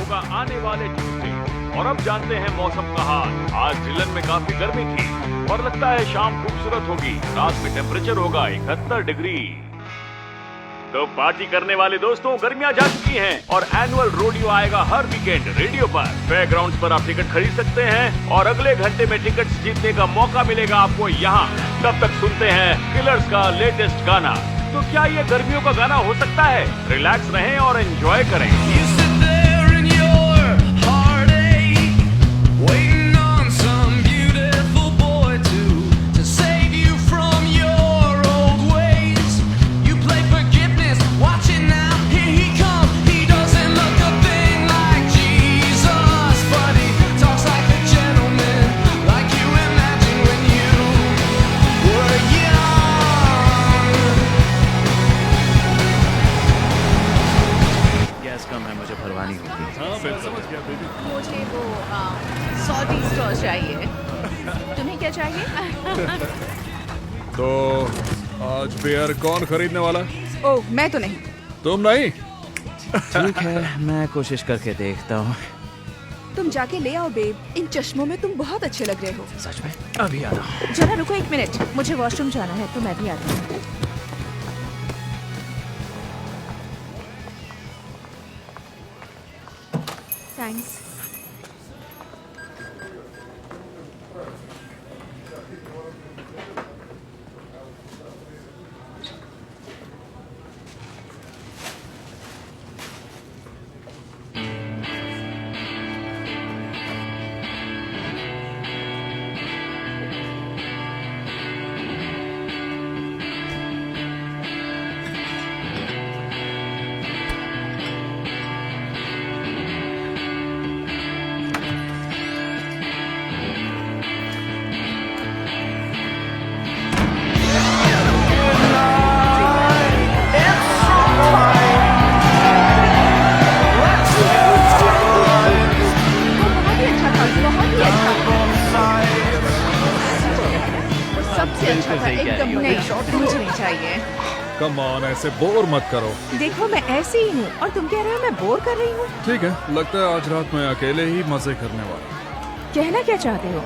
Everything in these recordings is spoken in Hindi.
होगा आने वाले ट्यूसडे। और अब जानते हैं मौसम का हाल। आज जिलन में काफी गर्मी थी और लगता है शाम खूबसूरत होगी। रात में टेम्परेचर होगा 71 डिग्री। तो पार्टी करने वाले दोस्तों, गर्मियां जा चुकी हैं और एनुअल रोडियो आएगा हर वीकेंड रेडियो पर। फेयर ग्राउंड्स पर आप टिकट खरीद सकते हैं और अगले घंटे में टिकट जीतने का मौका मिलेगा आपको यहाँ। तब तक सुनते हैं किलर्स का लेटेस्ट गाना। तो क्या ये गर्मियों का गाना हो सकता है? रिलैक्स रहें और एंजॉय करें। कम है, मुझे भरवानी होगी। हाँ, मैं समझ गया बेबी। मुझे वो सॉल्टी स्ट्रॉ चाहिए। तुम्हें क्या चाहिए? तो आज बियर कौन खरीदने वाला? ओह, मैं तो नहीं। तुम नहीं? ठीक है, मैं कोशिश करके देखता हूँ। तुम जाके ले आओ बेब। इन चश्मों में तुम बहुत अच्छे लग रहे हो। सच में? अभी आ रहा हूँ। जरा रुको 1 मिनट, मुझे वॉशरूम जाना है तो मैं भी आता हूँ। थैंक्स। सबसे अच्छा था, एकदम नहीं, मुझे नहीं चाहिए। कम ऑन, ऐसे बोर मत करो। देखो मैं ऐसी ही हूँ और तुम कह रहे हो मैं बोर कर रही हूँ। ठीक है, लगता है आज रात में अकेले ही मजे करने वाला। कहना क्या चाहते हो?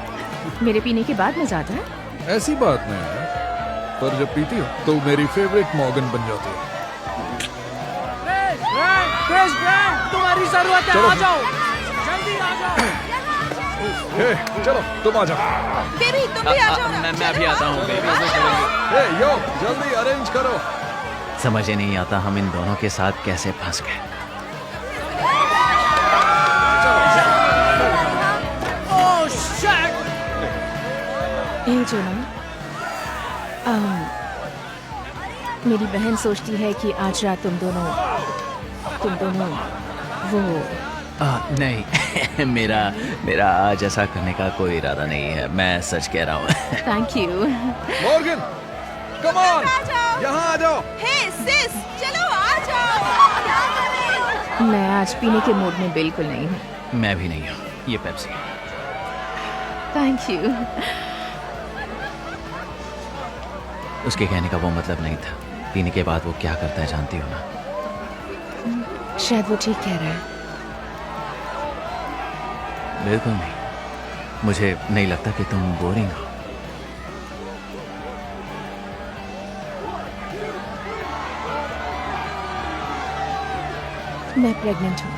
मेरे पीने के बाद मजा आता है? ऐसी बात नहीं है, पर जब पीती हो तो मेरी फेवरेट मॉर्गन बन जाती है। तुम्हारी जरूरत है, चलो। आ जाओ, जल्दी आ जाओ। हे, चलो तुम आ जाओ। बेबी तुम भी आ जाओ ना। मैं अभी आता हूँ। हे यो, जल्दी अरेंज करो। समझ ही नहीं आता हम इन दोनों के साथ कैसे फंस गए। Oh shit! ए जोना, मेरी बहन सोचती है कि आज रात तुम दोनों वो नहीं मेरा आज ऐसा करने का कोई इरादा नहीं है। मैं सच कह रहा हूँ। Thank you. Morgan, come on, यहाँ आ जाओ। हे सिस, चलो आ जाओ। मैं आज पीने के मूड में बिल्कुल नहीं हूँ। मैं भी नहीं हूँ। ये पेप्सी। Thank you. उसके कहने का वो मतलब नहीं था। पीने के बाद वो क्या करता है जानती हो ना? शायद वो ठीक कह रहा है। बिल्कुल नहीं। मुझे नहीं लगता कि तुम बोरिंग हो। मैं प्रेग्नेंट हूँ।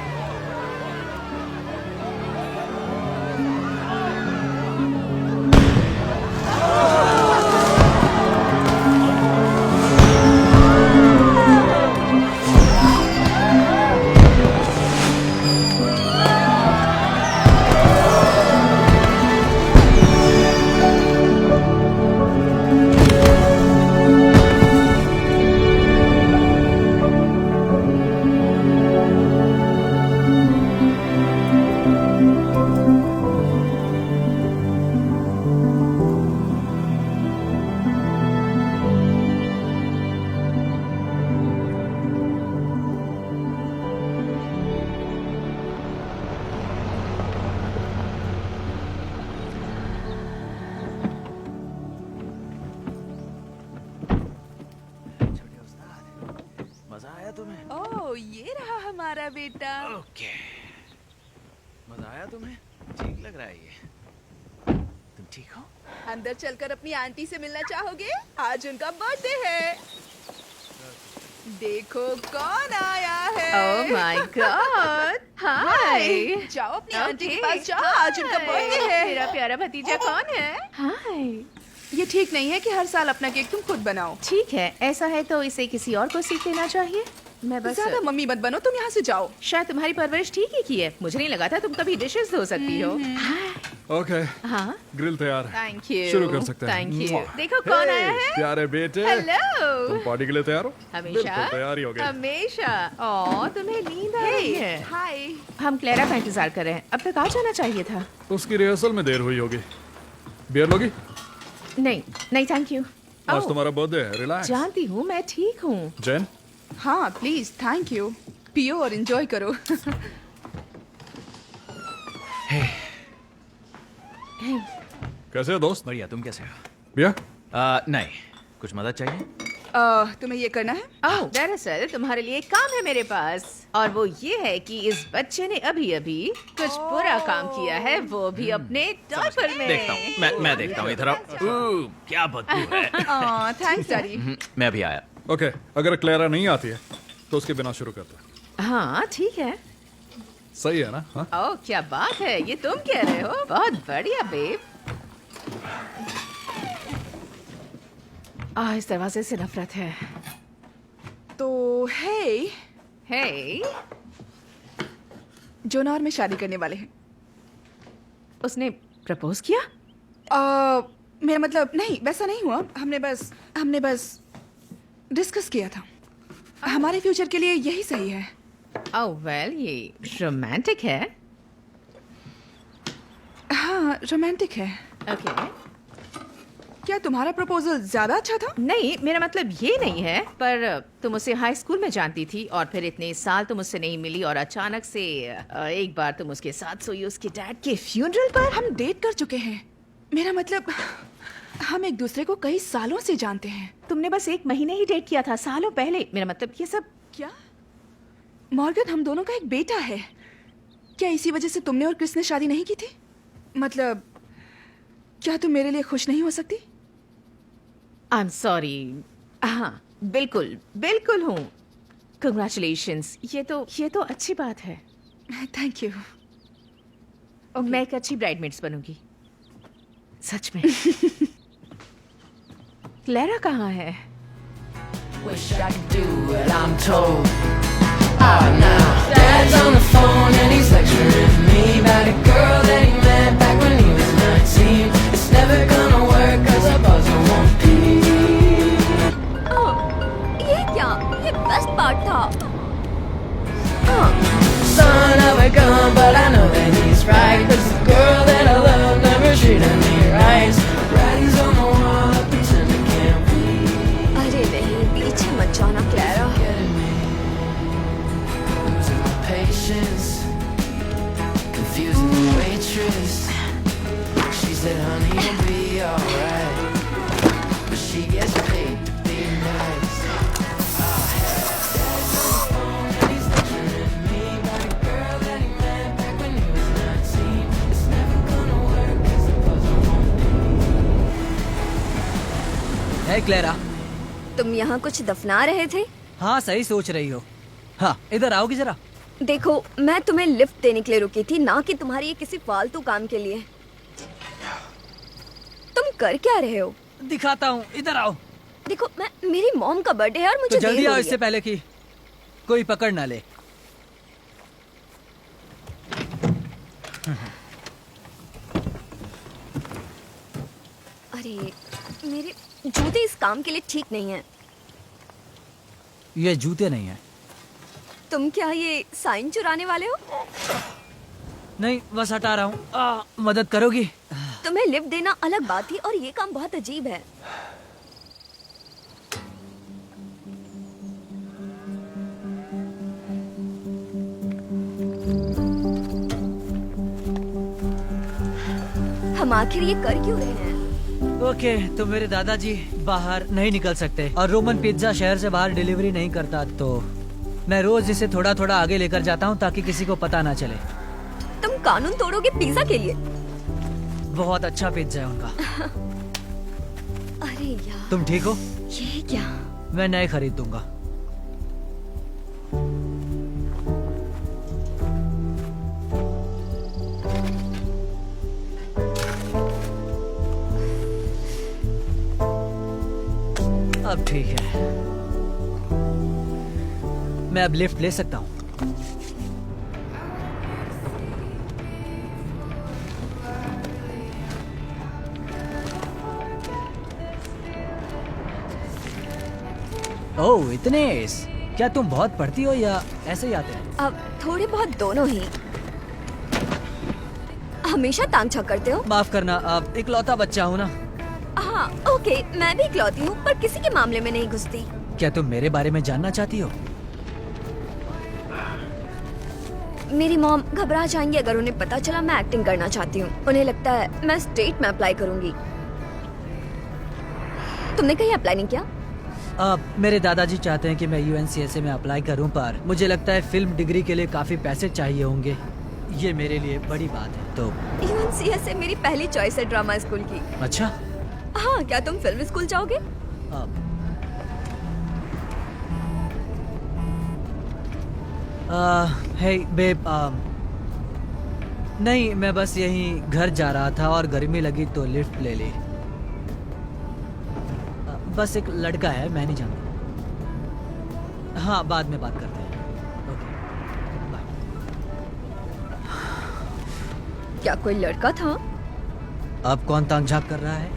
मजा आया तुम्हें? ओह, ये रहा हमारा बेटा। ओके। मजा आया तुम्हें? ठीक लग रहा है ये। तुम ठीक हो? अंदर चलकर अपनी आंटी से मिलना चाहोगे? आज उनका बर्थडे है। देखो कौन आया है। Oh my God! Hi. Hi! जाओ अपनी आंटी के Okay. पास जाओ, आज उनका बर्थडे है। मेरा प्यारा भतीजा कौन है? हाय। ये ठीक नहीं है कि हर साल अपना केक तुम खुद बनाओ। ठीक है, ऐसा है तो इसे किसी और को सीख लेना चाहिए। मैं बस ज्यादा मम्मी मत बनो, तुम यहाँ से जाओ। शायद तुम्हारी परवरिश ठीक ही की है। मुझे नहीं लगा था तुम कभी डिशेस धो सकती हो। ओके, हाँ, ग्रिल तैयार है। Thank you. शुरू कर सकते हैं। Thank you. मुआ। देखो कौन हे, आया है। प्यारे बेटे, हेलो। तुम पार्टी के लिए तैयार हो? हमेशा बिल्कुल तैयार ही हो गए। हमेशा। ओ, तुम्हें नींद आ रही है। हाय। हम क्लेरा का इंतजार कर रहे हैं। अब तक आ जाना चाहिए था। उसकी रिहर्सल में देर हुई होगी। बियर लोगी? नहीं, नहीं थैंक यू। आज ओह, तुम्हारा बर्थडे है, रिलैक्स। जानती हूँ, मैं ठीक हूँ। जैन, हाँ प्लीज, थैंक यू। पियो और एंजॉय करो। कैसे हो दोस्त? बढ़िया, तुम कैसे हो? बियर? नहीं, कुछ मदद चाहिए? तुम्हें ये करना है? ओह, दरअसल तुम्हारे लिए एक काम है मेरे पास, और वो ये है कि इस बच्चे ने अभी अभी कुछ बुरा काम किया है, वो भी अपने डायपर में। देखता हूँ, मैं देखता हूँ, इधर आओ। क्या बदबू है। Thanks daddy. मैं अभी आया। ओके, अगर क्लेरा नहीं आती है तो उसके बिना शुरू करते हैं। हाँ ठीक है। सही है ना? हाँ? ओह क्या बात है, ये तुम कह रहे हो? बहुत बढ़िया बेब। इस दरवाजे से नफरत है। तो हे, हे, जोना और मैं शादी करने वाले हैं। उसने प्रपोज किया? मेरा मतलब नहीं, वैसा नहीं हुआ। हमने बस डिस्कस किया था। हमारे फ्यूचर के लिए यही सही है। ओह वेल, ये रोमांटिक है। हाँ, रोमांटिक है। ओके। क्या तुम्हारा प्रपोजल ज्यादा अच्छा था? नहीं, मेरा मतलब ये नहीं है, पर तुम उसे हाई स्कूल में जानती थी और फिर इतने साल तुम उससे नहीं मिली और अचानक से एक बार तुम उसके साथ सोई उसके डैड के फ्यूनरल पर। हम डेट कर चुके हैं। मेरा मतलब हम एक दूसरे को कई सालों से जानते हैं। तुमने बस 1 महीने ही डेट किया था, सालों पहले। मेरा मतलब ये सब। क्या मॉर्गन, हम दोनों का एक बेटा है। क्या इसी वजह से तुमने और क्रिस ने शादी नहीं की थी? मतलब क्या तुम मेरे लिए खुश नहीं हो सकती? आई एम सॉरी। हाँ बिल्कुल बिल्कुल हूँ। कंग्रेचुलेशंस, ये तो अच्छी बात है। Thank you. मैं एक अच्छी ब्राइडमेड्स बनूंगी, सच में। क्लेरा कहाँ है? Wish I could do what I'm told. Oh, now Dad's on the phone and he's lecturing me about a girl that he met back when he was 19. It's never gonna work 'cause a puzzle won't be. ये क्या? ये बेस्ट पार्ट था। Son of a gun, but I know that he's right. 'Cause the girl that I love never treated me right. Writings on the wall, I pretend I can't read. अरे नहीं, पीछे मत जाना Clara. Losing my patience, confusing the waitress. She said, honey, you'll be alright, but she gets paid to be nice. Oh, hell. Dad's on the phone and he's lecturing me about a girl that he met back when he was 19. It's never gonna work 'cause the puzzle won't be. है क्लेरा? तुम यहाँ कुछ दफना रहे थे? हाँ सही सोच रही हो। हाँ इधर आओगी जरा। देखो, मैं तुम्हें लिफ्ट देने के लिए रुकी थी, ना कि तुम्हारी ये किसी फालतू काम के लिए। तुम कर क्या रहे हो? दिखाता हूँ, इधर आओ। देखो, मेरी मॉम का बर्थडे है और मुझे तो जल्दी देर हो आओ, रही इससे है। पहले कि कोई पकड़ ना ले। अरे मेरे जूते इस काम के लिए ठीक नहीं है। ये जूते नहीं है। तुम क्या ये साइन चुराने वाले हो? नहीं, बस हटा रहा हूँ। मदद करोगी? तुम्हें लिफ्ट देना अलग बात थी और ये काम बहुत अजीब है। हम आखिर ये कर क्यों रहे हैं? ओके, तो मेरे दादाजी बाहर नहीं निकल सकते और रोमन पिज्जा शहर से बाहर डिलीवरी नहीं करता, तो मैं रोज इसे थोड़ा थोड़ा आगे लेकर जाता हूँ ताकि किसी को पता ना चले। तुम कानून तोड़ोगे पिज्जा के लिए? बहुत अच्छा पिज्जा है उनका। अरे यार, तुम ठीक हो? ये क्या? मैं नए खरीद दूंगा। अब ठीक है, मैं अब लिफ्ट ले सकता हूँ। ओह इतने एस। क्या तुम बहुत पढ़ती हो या ऐसे ही आते हैं? अब थोड़े बहुत दोनों ही। हमेशा तांग झांक करते हो? माफ करना, अब इकलौता बच्चा हूँ ना। हाँ ओके, मैं भी इकलौती हूँ पर किसी के मामले में नहीं घुसती। क्या तुम मेरे बारे में जानना चाहती हो? मेरी मॉम घबरा जाएंगी अगर उन्हें पता चला मैं एक्टिंग करना चाहती हूँ। उन्हें लगता है मैं स्टेट में अप्लाई करूंगी। तुमने कहीं अप्लाई नहीं किया? मेरे दादाजी चाहते हैं कि मैं UNCSA में अप्लाई करूं, पर मुझे लगता है फिल्म डिग्री के लिए काफी पैसे चाहिए होंगे। ये मेरे लिए बड़ी बात है। तो UNCSA मेरी पहली चॉइस है ड्रामा स्कूल की। अच्छा। हाँ, क्या तुम फिल्म स्कूल जाओगे? हे बेब, नहीं, मैं बस यहीं घर जा रहा था और गर्मी लगी तो लिफ्ट ले ली। बस एक लड़का है, मैं नहीं जानता। हाँ, बाद में बात करते हैं। Okay, bye. क्या कोई लड़का था? अब कौन तांग झांक कर रहा है?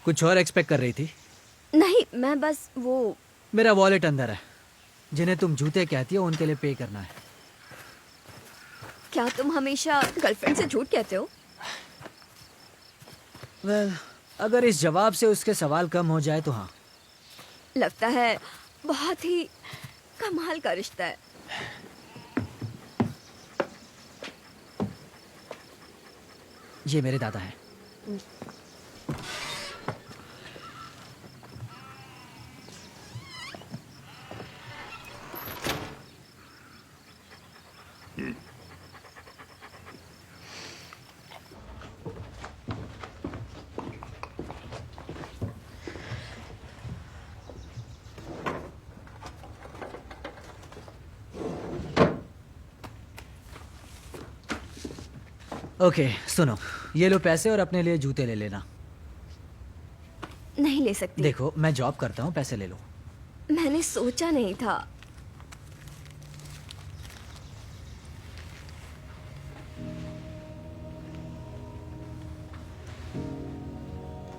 कुछ और एक्सपेक्ट कर रही थी? नहीं, मैं बस वो। मेरा वॉलेट अंदर है। जिन्हें तुम जूते कहती हो उनके लिए पे करना है। क्या तुम हमेशा गर्लफ्रेंड से झूठ कहते हो? वेल, अगर इस जवाब से उसके सवाल कम हो जाए तो हाँ। लगता है बहुत ही कमाल का रिश्ता है। ये मेरे दादा हैं। ओके, सुनो, ये लो पैसे और अपने लिए जूते ले लेना। नहीं ले सकती। देखो, मैं जॉब करता हूँ, पैसे ले लो। मैंने सोचा नहीं था।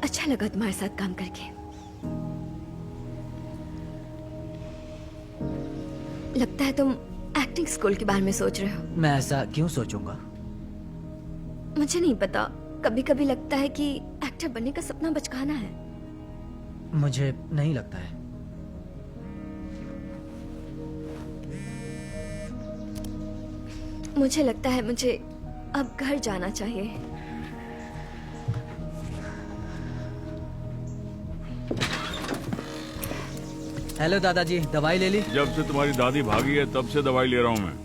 अच्छा लगा तुम्हारे साथ काम करके। लगता है तुम एक्टिंग स्कूल के बारे में सोच रहे हो। मैं ऐसा क्यों सोचूंगा? मुझे नहीं पता, कभी कभी लगता है कि एक्टर बनने का सपना बचकाना है। मुझे नहीं लगता है। मुझे लगता है मुझे अब घर जाना चाहिए। हेलो दादाजी, दवाई ले ली? जब से तुम्हारी दादी भागी है तब से दवाई ले रहा हूँ मैं।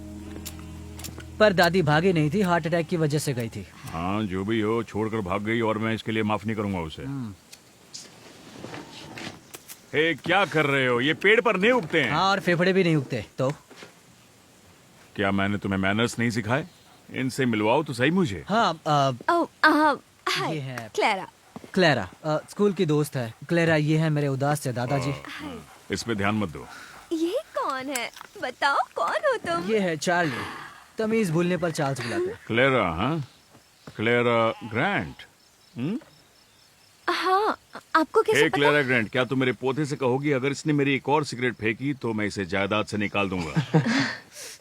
पर दादी भागी नहीं थी, हार्ट अटैक की वजह से गई थी। हाँ, जो भी हो, छोड़कर भाग गई और मैं इसके लिए माफ नहीं करूंगा उसे। हे, क्या कर रहे हो? ये पेड़ पर नहीं उगते हैं। हाँ, और फेफड़े भी नहीं उगते। तो क्या मैंने तुम्हें मैनर्स नहीं सिखाए? इनसे मिलवाओ तो सही मुझे। हाँ, हाय, ये है क्लेरा। क्लेरा, स्कूल की दोस्त है। क्लेरा, ये है मेरे उदास से दादाजी। इस पे ध्यान मत दो। ये कौन है? बताओ, कौन हो तुम? ये है चार्ली। तमीज भूलने पर चार्ल्स बुलाते हैं। क्लेरा? हाँ, क्लेरा ग्रैंट। हाँ, आपको कैसे हे पता? क्लेरा ग्रैंट, क्या तुम मेरे पोते से कहोगी अगर इसने मेरी एक और सिगरेट फेंकी तो मैं इसे जायदाद से निकाल दूंगा।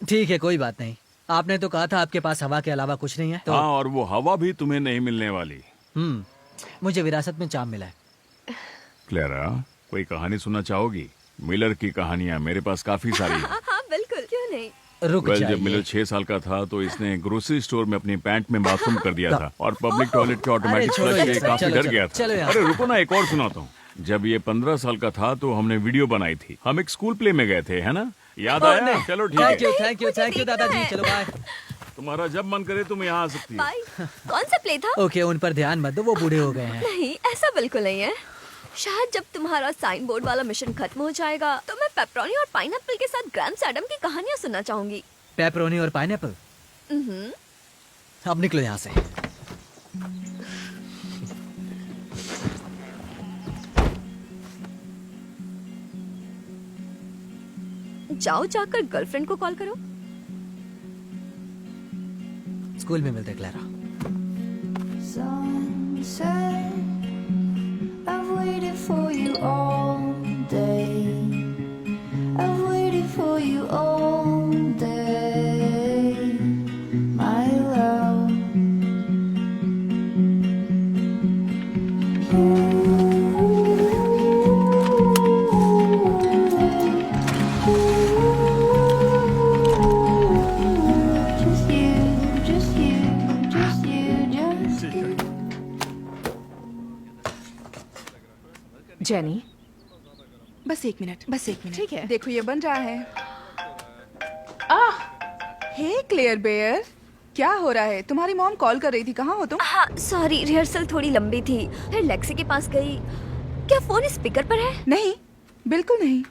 ठीक है, कोई बात नहीं। आपने तो कहा था आपके पास हवा के अलावा कुछ नहीं है। तो हाँ, और वो हवा भी तुम्हें नहीं मिलने वाली। मुझे विरासत में चाम मिला है। क्लेरा, कोई कहानी सुनना चाहोगी? मिलर की कहानियां मेरे पास काफी सारी हैं। हाँ बिल्कुल, क्यों नहीं। रुक वेल, जब जाइए। मिलर 6 साल का था तो इसने ग्रोसरी स्टोर में अपनी पैंट में बाथरूम कर दिया था और पब्लिक टॉयलेट के ऑटोमेटिक अरे छोड़ो फ्लश ये से सब, काफी चलो, डर चलो, गया चलो था। यहाँ। अरे रुको ना, एक और सुनाता हूँ। जब ये 15 साल का था तो हमने वीडियो बनाई थी। हम एक स्कूल प्ले में गए थे, है ना? याद आया? चलो ठीक थैंक है। You thank you thank you दादाजी, चलो बाय। तुम्हारा जब मन करे तुम यहाँ आ सकती हो। बाय। कौन सा प्ले था? ओके, उन पर ध्यान मत दो, वो बूढ़े हो गए हैं। नहीं, ऐसा बिल्कुल नहीं है। शायद जब तुम्हारा साइन बोर्ड वाला मिशन खत्म हो जाएगा तो मैं पेपरोनी और पाइनएप्पल के साथ ग्रैम्स एडम की कहानियां सुनना चाहूंगी। पेपरोनी और पाइनएप्पल। अब निकलो यहाँ से। जाओ, जाकर गर्लफ्रेंड को कॉल करो। स्कूल में मिलते Clara. Sunset, I've waited for you all day. I've waited for you all day, my love. Just you, just you, just you, just you. Jenny, बस एक मिनट, बस एक मिनट। ठीक है। देखो ये बन रहा है। हे क्लेयर बेयर, क्या हो रहा है? तुम्हारी मॉम कॉल कर रही थी, कहाँ हो तुम? हाँ सॉरी, रिहर्सल थोड़ी लंबी थी, फिर लेक्सी के पास गई। क्या फोन स्पीकर पर है? नहीं, बिल्कुल नहीं।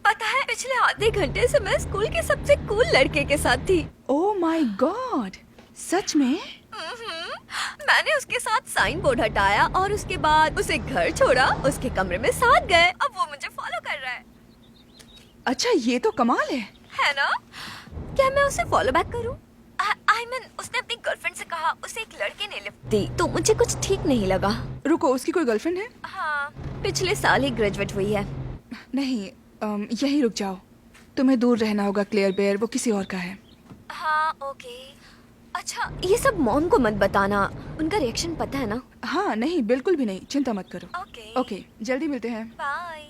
पता है, पिछले आधे घंटे से मैं स्कूल के सबसे कूल लड़के के साथ थी। ओह माय गॉड, सच में? मैंने उसके साथ साइन बोर्ड हटाया और उसके बाद उसे घर छोड़ा, उसके कमरे में साथ गए। अब वो मुझे फॉलो कर रहा है। अच्छा, ये तो कमाल है ना? क्या मैं उसे फॉलो बैक करूं? I mean, उसने अपनी गर्लफ्रेंड से कहा उसे एक लड़के ने लिफ्ट दी, तो मुझे कुछ ठीक नहीं लगा। रुको, उसकी कोई गर्लफ्रेंड है? हाँ, पिछले साल ही ग्रेजुएट हुई है। नहीं, यहीं रुक जाओ। तुम्हें दूर रहना होगा क्लेयर बेयर, वो किसी और का है। हाँ ओके। अच्छा, ये सब मॉम को मत बताना, उनका रिएक्शन पता है ना? हाँ नहीं, बिल्कुल भी नहीं, चिंता मत करो। ओके ओके, जल्दी मिलते हैं। बाय।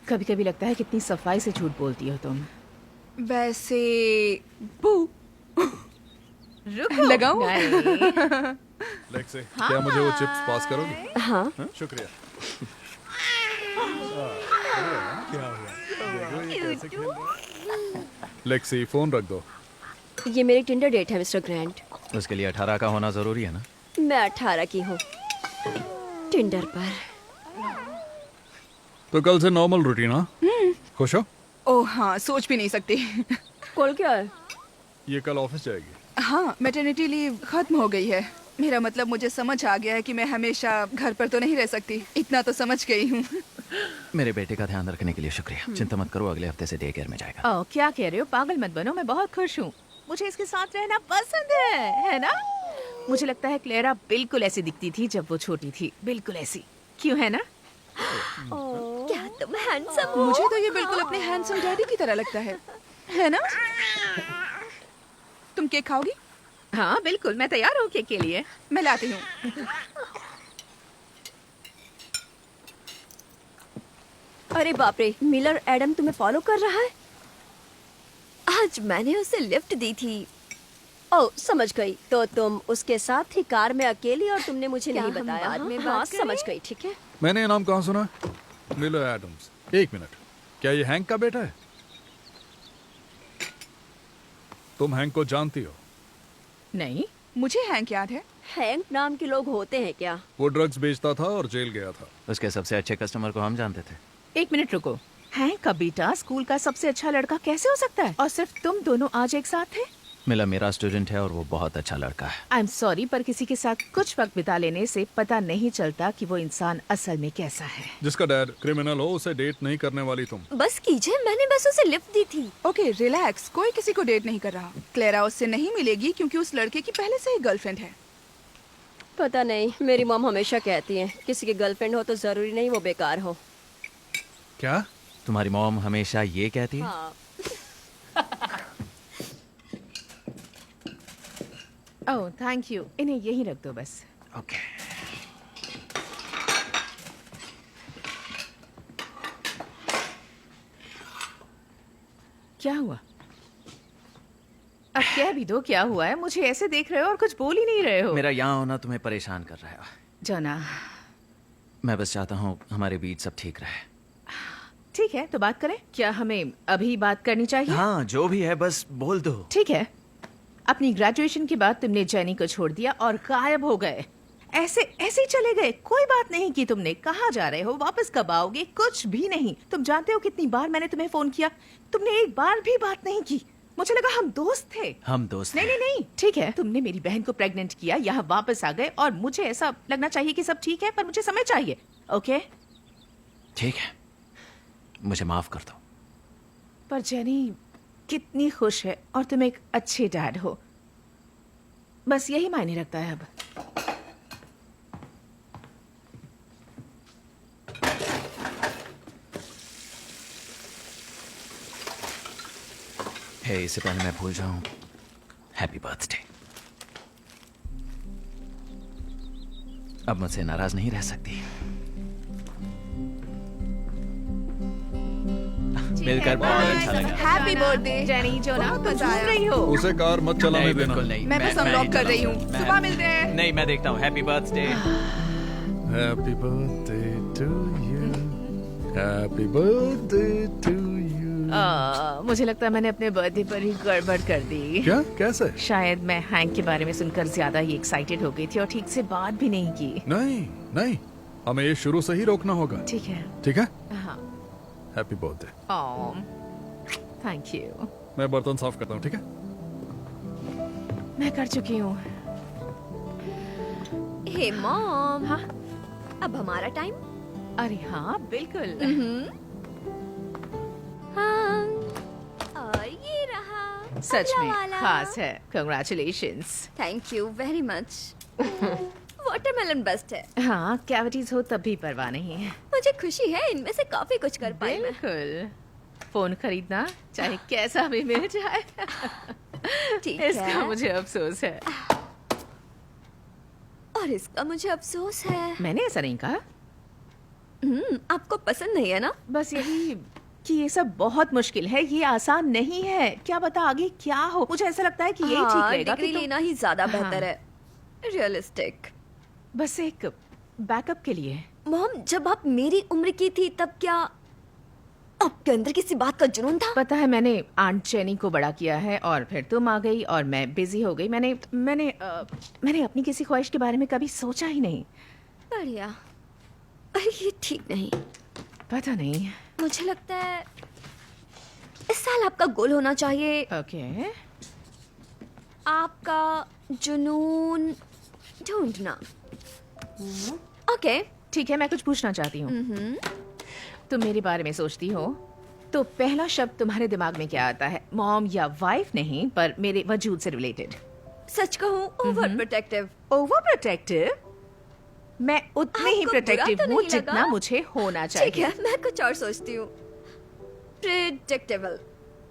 कभी कभी लगता है कितनी सफाई से झूठ बोलती हो तुम। वैसे बू रुको, लगाऊं? नहीं। लेक्सी, क्या मुझे वो चिप्स पास करोगे? हाँ शुक्रिया। लेक्सी, फोन रख दो। ये मेरी टिंडर डेट है मिस्टर ग्रैंट। उसके लिए 18 का होना जरूरी है ना? मैं 18 की हूँ, टिंडर पर। तो कल से नॉर्मल रूटीन, हाँ? खुश हो? ओह हाँ, सोच भी नहीं सकती। कॉल क्या है? ये कल ऑफिस जाएगी। हाँ, मैटरनिटी लीव खत्म हो गई है। मेरा मतलब, मुझे समझ आ गया है कि मैं हमेशा घर पर तो नहीं रह सकती। इतना तो समझ गई हूँ। मेरे बेटे का ध्यान रखने के लिए शुक्रिया। चिंता मत करो, अगले हफ्ते से डे केयर में जाएगा। ओह, क्या कह रहे हो? पागल मत बनो, मैं बहुत खुश हूँ। मुझे इसके साथ रहना पसंद है ना? मुझे लगता है क्लेरा बिल्कुल ऐसी दिखती थी जब वो छोटी थी, बिल्कुल ऐसी। क्यों, है ना? क्या तुम हैंडसम हो? मुझे तो ये बिल्कुल अपने हैंडसम डैडी की तरह लगता है ना? तुम केक खाओगी? हाँ बिल्कुल, मैं तैयार हूँ केक के लिए। मैं लाती हूँ। अरे बाप रे, मिलर एडम तुम्हें फॉलो कर रहा है? आज मैंने उसे लिफ्ट दी थी। ओह, समझ गई। तो तुम उसके साथ थी कार में अकेली और तुमने मुझे क्या नहीं हम बताया? बाद में हाँ, बात करें? समझ गई, ठीक है। मैंने ये नाम कहाँ सुना है? Miller Adams. एक मिनट, क्या ये हैंक का बेटा है? तुम हैंक को जानती हो? नहीं। मुझे हैंक याद है। हैंक नाम के लोग होते हैं क्या? वो ड्रग्स बेचता था और जेल गया था। उसके सबसे अच्छे कस्टमर को हम जानते थे। एक मिनट रुको, हैंक का बेटा स्कूल का सबसे अच्छा लड़का कैसे हो सकता है? और सिर्फ तुम दोनों आज एक साथ थे? मिला मेरा स्टूडेंट है और वो बहुत अच्छा लड़का है। आई एम सॉरी, पर किसी के साथ कुछ वक्त बिता लेने से पता नहीं चलता कि वो इंसान असल में कैसा है। जिसका डैड क्रिमिनल हो उसे डेट नहीं करने वाली तुम। बस कीजिए, मैंने बस उसे लिफ्ट दी थी। ओके, रिलैक्स, कोई किसी को डेट नहीं कर रहा। क्लेरा उससे नहीं मिलेगी क्योंकि उस लड़के की पहले से ही गर्लफ्रेंड है। पता नहीं, मेरी मॉम हमेशा कहती है किसी की गर्लफ्रेंड हो तो जरूरी नहीं वो बेकार हो। क्या? तुम्हारी मॉम हमेशा ये कहती है? हाँ। ओह थैंक यू, इन्हें यहीं रख दो बस। ओके। क्या हुआ? अब कह भी दो क्या हुआ है। मुझे ऐसे देख रहे हो और कुछ बोल ही नहीं रहे हो। मेरा यहाँ होना तुम्हें परेशान कर रहा है। जाना। मैं बस चाहता हूँ हमारे बीच सब ठीक रहे। ठीक है तो बात करें। क्या हमें अभी बात करनी चाहिए? हाँ जो भी है बस बोल दो। ठीक है। अपनी ग्रेजुएशन के बाद तुमने जेनी को छोड़ दिया और गायब हो गए। ऐसे ऐसे ही चले गए, कोई बात नहीं की तुमने। कहाँ जा रहे हो, वापस कब आओगे, कुछ भी नहीं। तुम जानते हो कितनी बार मैंने तुम्हें फोन किया, तुमने एक बार भी बात नहीं की। मुझे लगा हम दोस्त थे। हम दोस्त नहीं नहीं नहीं, ठीक है। तुमने मेरी बहन को प्रेग्नेंट किया, यहाँ वापस आ गए और मुझे ऐसा लगना चाहिए कि सब ठीक है, पर मुझे समय चाहिए। ओके ठीक है, मुझे माफ कर दो। पर जेनी कितनी खुश है और तुम एक अच्छे डैड हो, बस यही मायने रखता है अब। हे इससे पहले मैं भूल जाऊं, हैप्पी बर्थडे। अब मुझसे नाराज नहीं रह सकती। मिलकर बहुत अच्छा लगा। Happy birthday jenny. जो ना तुम घूम रही हो। उसे कार मत चलाने नहीं, देना। बिल्कुल नहीं। मैं बस अनलॉक कर रही हूँ। सुबह मिलते हैं। नहीं मैं देखता हूँ। Happy birthday. Happy birthday to you, happy birthday to you. मुझे लगता है मैंने अपने बर्थडे पर ही गड़बड़ कर दी। क्या, कैसे? शायद मैं हैंक के बारे में सुनकर ज्यादा ही एक्साइटेड हो गई थी और ठीक से बात भी नहीं की। नहीं नहीं, हमें ये शुरू से ही रोकना होगा। ठीक है। ठीक है। हाँ। Happy birthday. Thank you. मैं बर्तन साफ करता हूँ। ठीक है। मैं कर चुकी हूँ। हे मॉम। हाँ? अब हमारा टाइम। अरे हाँ बिल्कुल। हाँ, और ये रहा सच अगला में वाला। खास है। Congratulations. Thank you very much. Watermelon best है। हाँ कैविटीज हो तब भी परवाह नहीं है। मुझे खुशी है इनमें से काफी कुछ कर पाई मैं। बिल्कुल। फोन खरीदना चाहे कैसा भी मिल जाए। ठीक इसका है। मुझे अफसोस है। और इसका मुझे अफसोस है। मैंने ऐसा नहीं कहा। आपको पसंद नहीं है ना? बस यही कि ये सब बहुत मुश्किल है, ये आसान नहीं है। क्या पता आगे क्या हो। मुझे ऐसा लगता है कि यही ठीक रहेगा डिग्री कि तुम लेना ही ज्यादा हाँ। बेहतर है। रियलिस्टिक। बस एक बैकअप के लिए। मॉम जब आप मेरी उम्र की थी तब क्या आपके अंदर किसी बात का जुनून था? पता है मैंने आंट जेनी को बड़ा किया है और फिर तुम आ गई और मैं बिजी हो गई। मैंने अपनी किसी ख्वाहिश के बारे में कभी सोचा ही नहीं। बढ़िया। अरे ये ठीक नहीं। पता नहीं। मुझे लगता है इस साल आपका गोल होना चाहिए ओके। आपका जुनून ढूंढना। ओके ठीक है, मैं कुछ पूछना चाहती हूँ। तुम मेरे बारे में सोचती हो तो पहला शब्द तुम्हारे दिमाग में क्या आता है? मॉम या वाइफ नहीं, पर मेरे वजूद से रिलेटेड। सच कहूँ ओवर प्रोटेक्टिव। Over protective? मैं उतनी ही आपको बुरा प्रोटेक्टिव तो हूँ नहीं जितना लगा? मुझे होना ठीक चाहिए। है मैं कुछ और सोचती हूँ। प्रिडिक्टेबल।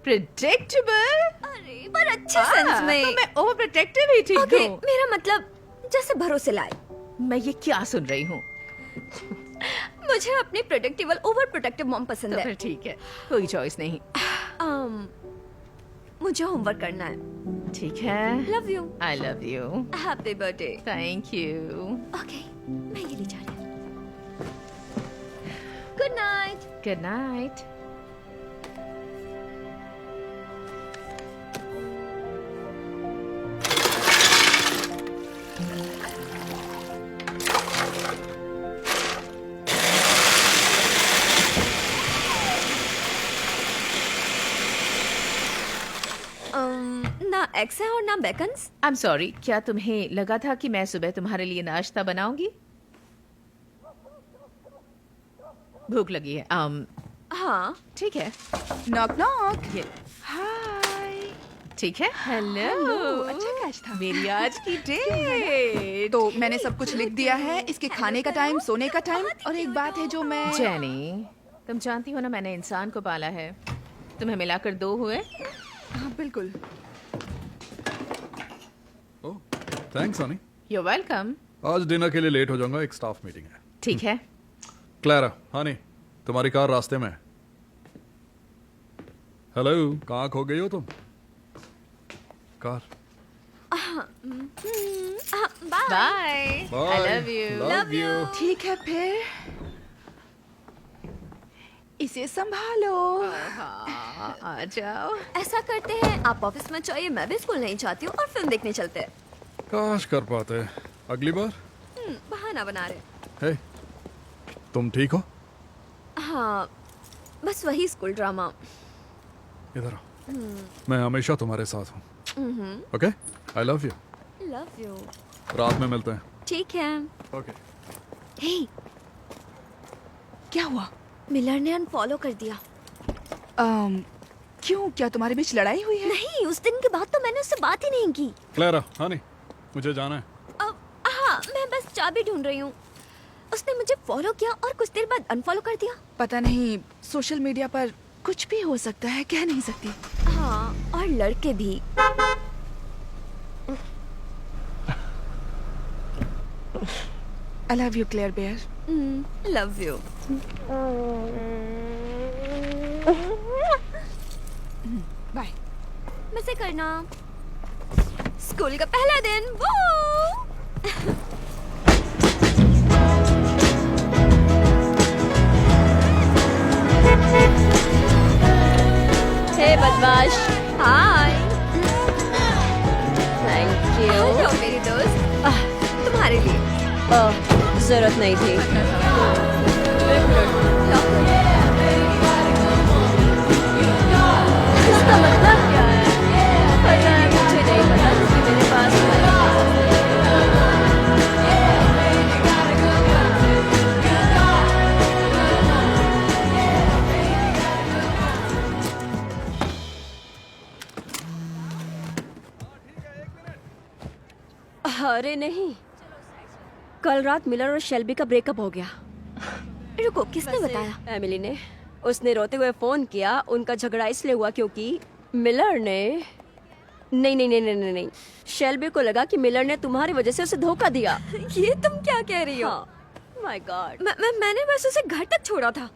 प्रिडिक्टेबल? अरे पर अच्छे सेंस में। तो मैं ओवर प्रोटेक्टिव ही ठीक ओके हूँ। मेरा मतलब जैसे भरोसे लाए। मैं ये क्या सुन रही हूँ? मुझे अपनी प्रोटेक्टिवल ओवर प्रोटेक्टिव मॉम पसंद तो है। फिर ठीक है, कोई चॉइस नहीं। मुझे होमवर्क करना है। ठीक है। Love you. I love you. Happy birthday. Thank you. Okay मैं ये ले जा रही हूँ। Good night. Good night. ना एग्स है और ना बेकन्स। आई एम सॉरी, क्या तुम्हें लगा था कि मैं सुबह तुम्हारे लिए नाश्ता बनाऊंगी? भूख लगी है। हाँ ठीक है। Knock knock. ये हाय। ठीक है। हेलो। अच्छा कैच था। मेरी आज की डेट। तो मैंने सब कुछ लिख दिया है, इसके खाने का टाइम, सोने का टाइम, और एक बात है जो मैं जेनी, तुम जानती हो ना मैंने इंसान को पाला है। तुम्हें मिलाकर 2 हुए। हाँ बिल्कुल। ओह थैंक्स हनी। You welcome. आज डिनर के लिए लेट हो जाऊंगा, एक स्टाफ मीटिंग है। ठीक है। क्लैरा, हनी, तुम्हारी कार रास्ते में है। हेलो, कहाँ खो गई हो तुम? Car. Bye. I love you. Love you. ठीक है फिर, इसे संभालो। आ जाओ। ऐसा करते हैं, आप ऑफिस में चाहिए, मैं भी स्कूल नहीं चाहती हूँ और फिल्म देखने चलते हैं। काश कर पाते अगली बार। बहाना बना रहे। हे, तुम ठीक हो? हाँ, बस वही स्कूल ड्रामा। इधर आओ, मैं हमेशा तुम्हारे साथ हूँ। Okay, I love you. Love you. रात में मिलते हैं। ठीक है। ओके। हे, क्या हुआ? मिलर ने अनफॉलो कर दिया। क्यों, क्या तुम्हारे बीच लड़ाई हुई है? नहीं, उस दिन के बाद तो मैंने उससे बात ही नहीं की। क्लैरा, हनी, मुझे जाना है। हाँ, मैं बस चाबी ढूंढ रही हूँ। उसने मुझे फॉलो किया और कुछ देर बाद अनफॉलो कर दिया। पता नहीं, सोशल मीडिया पर कुछ भी हो सकता है, कह नहीं सकती। हाँ, और लड़के भी। I love you, Claire Bear. Love you. Bye. मजे करना। स्कूल का पहला दिन। वो हे बदमाश। हाय। Thank you. हेलो मेरी दोस्त, तुम्हारे लिए। जरूरत नहीं थी। इसका मतलब क्या है? पता है, मुझे नहीं पता कि मेरे पास अरे नहीं, कल रात मिलर और शेल्बी का ब्रेकअप हो गया। रुको, किसने बताया? एमिली ने। उसने रोते हुए फोन किया। उनका झगड़ा इसलिए हुआ क्योंकि मिलर ने नहीं, शेल्बी को लगा कि मिलर ने तुम्हारी वजह से उसे धोखा दिया। ये तुम क्या कह रही हो? My God. मैंने बस उसे घर तक छोड़ा था।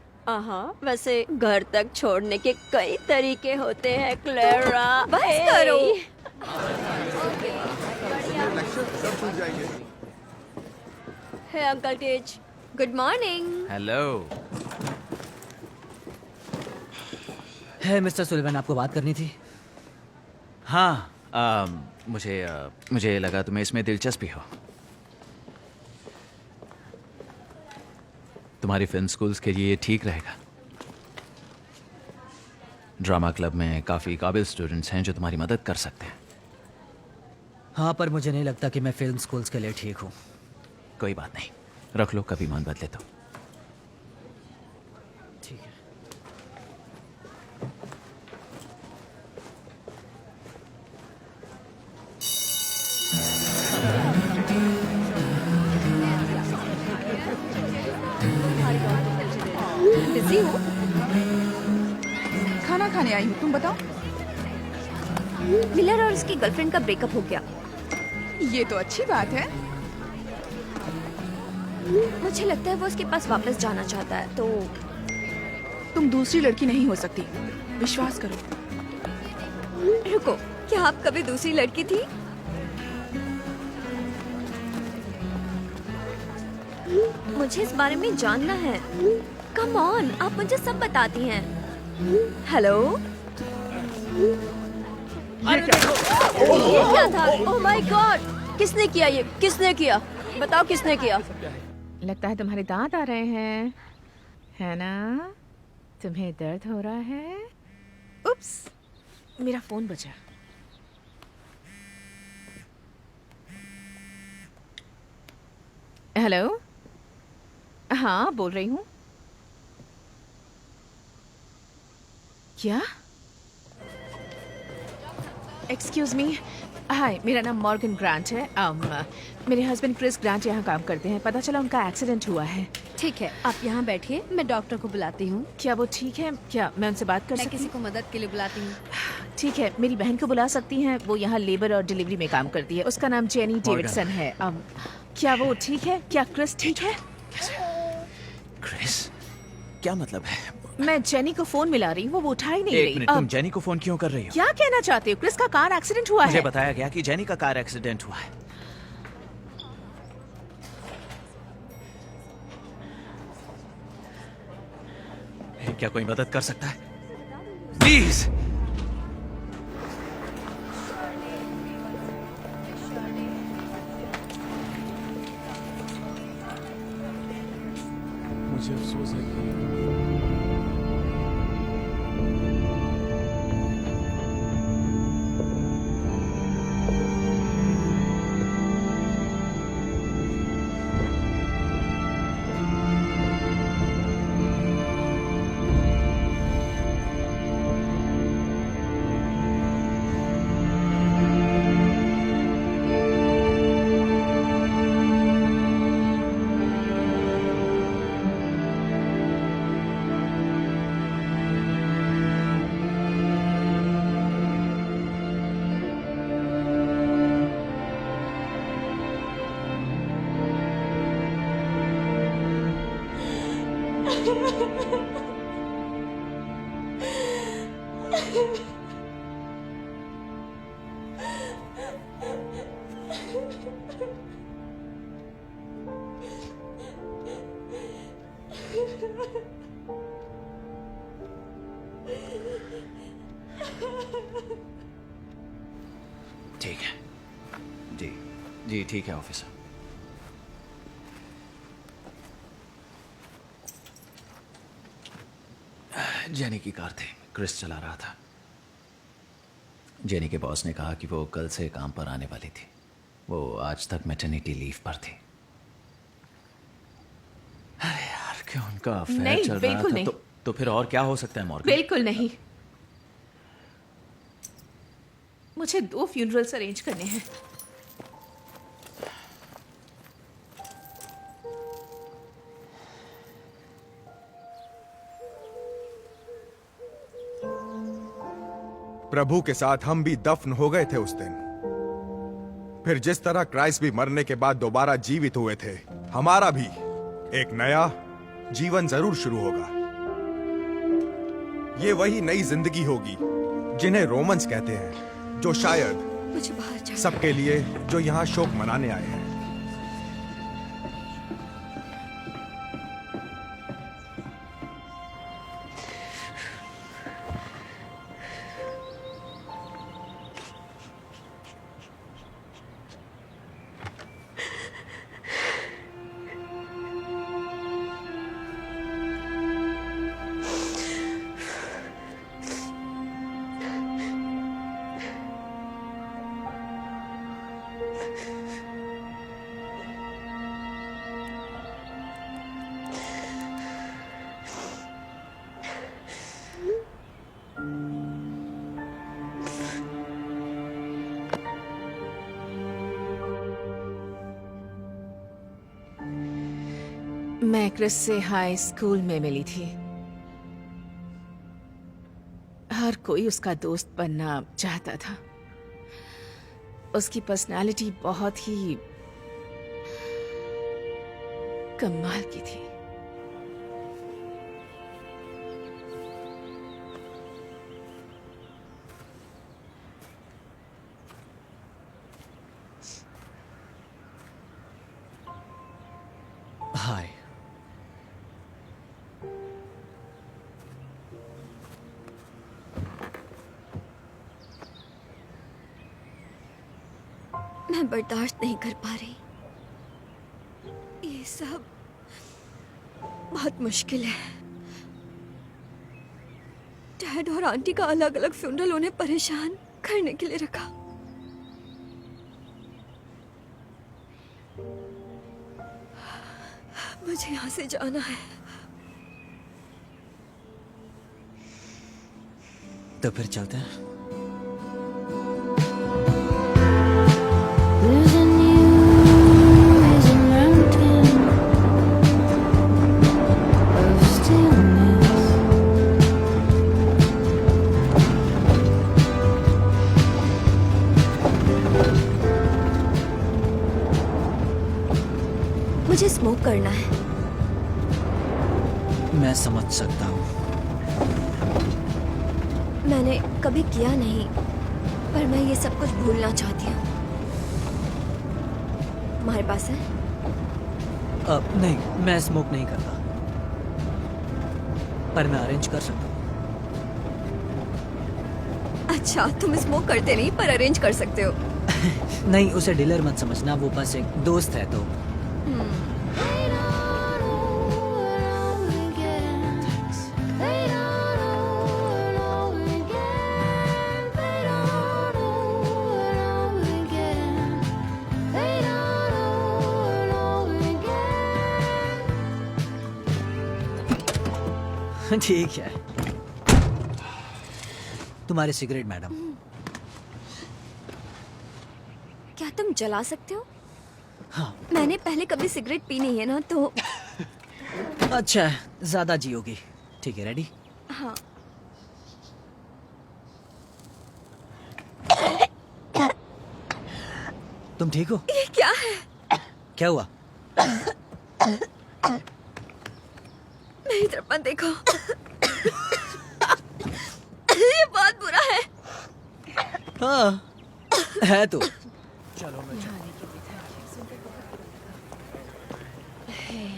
वैसे घर तक छोड़ने के कई तरीके होते हैं क्लेरा। बस करो। Hey uncle teach. Good morning. Hello. Hi Mr Sullivan, आपको बात करनी थी। हाँ, मुझे लगा तुम्हें इसमें दिलचस्पी हो। तुम्हारी फिल्म स्कूल्स के लिए ये ठीक रहेगा। ड्रामा क्लब में काफ़ी काबिल स्टूडेंट्स हैं जो तुम्हारी मदद कर सकते हैं। हाँ, पर मुझे नहीं लगता कि मैं फिल्म स्कूल्स के लिए ठीक हूँ। कोई बात नहीं, रख लो, कभी मन बदले तो। ठीक है। बिजी हो? खाना खाने आई हूँ, तुम बताओ। मिलर और उसकी गर्लफ्रेंड का ब्रेकअप हो गया। ये तो अच्छी बात है। मुझे लगता है वो उसके पास वापस जाना चाहता है। तो तुम दूसरी लड़की नहीं हो सकती, विश्वास करो। रुको, क्या आप कभी दूसरी लड़की थी? मुझे इस बारे में जानना है। कम ऑन, आप मुझे सब बताती हैं। हेलो, ये क्या था? ओह माय गॉड, किसने किया ये? किसने किया? बताओ किसने किया? लगता है तुम्हारे दांत आ रहे हैं, है ना? तुम्हें दर्द हो रहा है? उप्स, मेरा फोन बजा। हेलो, हाँ बोल रही हूँ। क्या? एक्सक्यूज मी, हाय, मेरा नाम मॉर्गन ग्रांट है। मेरे हस्बैंड क्रिस ग्रांट यहाँ काम करते हैं। पता चला उनका एक्सीडेंट हुआ है। ठीक है, आप यहाँ बैठिए, मैं डॉक्टर को बुलाती हूँ। क्या वो ठीक है? क्या मैं उनसे बात कर मैं सकती किसी हूँ? को मदद के लिए बुलाती हूँ। ठीक है, मेरी बहन को बुला सकती हैं। वो यहाँ लेबर और डिलीवरी में काम करती है। उसका नाम जेनी डेविडसन है। क्या वो ठीक है? क्या क्रिस ठीक है? क्रिस, क्या मतलब है? मैं जेनी को फोन मिला रही हूँ, वो उठा ही नहीं एक रही। मिनट, तुम जेनी को फोन क्यों कर रही हो? क्या कहना चाहते हो? क्रिस का कार एक्सीडेंट हुआ मुझे है। बताया गया कि जेनी का कार एक्सीडेंट हुआ है। क्या कोई मदद कर सकता है? प्लीज। मुझे अफसोस है कि ठीक है। जी जी ठीक है ऑफिसर। जेनी की कार थी, क्रिस चला रहा था। जेनी के बॉस ने कहा कि वो कल से काम पर आने वाली थी। वो आज तक मैटरनिटी लीव पर थी। अरे यार, क्यों उनका अफेयर नहीं, चल रहा बिल्कुल था? नहीं। तो फिर और क्या हो सकता है मॉर्गन? बिल्कुल नहीं। मुझे 2 फ्यूनरल्स अरेंज करने हैं। प्रभु के साथ हम भी दफन हो गए थे उस दिन। फिर जिस तरह क्राइस्ट भी मरने के बाद दोबारा जीवित हुए थे, हमारा भी एक नया जीवन जरूर शुरू होगा। ये वही नई जिंदगी होगी जिन्हें रोमन्स कहते हैं, जो शायद मुझे बाहर जाना है। सबके लिए जो यहाँ शोक मनाने आए हैं। मैं क्रिस से हाई स्कूल में मिली थी। हर कोई उसका दोस्त बनना चाहता था। उसकी पर्सनालिटी बहुत ही कमाल की थी। हाय। मैं बर्दाश्त नहीं कर पा रही। ये सब बहुत मुश्किल है। डैड और आंटी का अलग अलग फ्यूनरल उन्हें परेशान करने के लिए रखा। मुझे यहाँ से जाना है। तो फिर चलते हैं। मुझे स्मोक करना है। मैं समझ सकता हूँ। मैंने कभी किया नहीं, पर मैं ये सब कुछ भूलना चाहती हूँ। तुम्हारे पास है? नहीं, मैं स्मोक नहीं करता, पर मैं अरेंज कर सकता हूँ। अच्छा, तुम स्मोक करते नहीं पर अरेंज कर सकते हो। नहीं, उसे डीलर मत समझना, वो बस एक दोस्त है तो। ठीक है। तुम्हारी सिगरेट मैडम। क्या तुम जला सकते हो? हाँ। मैंने पहले कभी सिगरेट पी नहीं है ना, तो अच्छा है, ज्यादा जियोगी। ठीक है, रेडी? हाँ। तुम ठीक हो? ये क्या है? क्या हुआ? मेरी तरफ मत देखो। ये बहुत बुरा है। हाँ, है तो। चलो मैं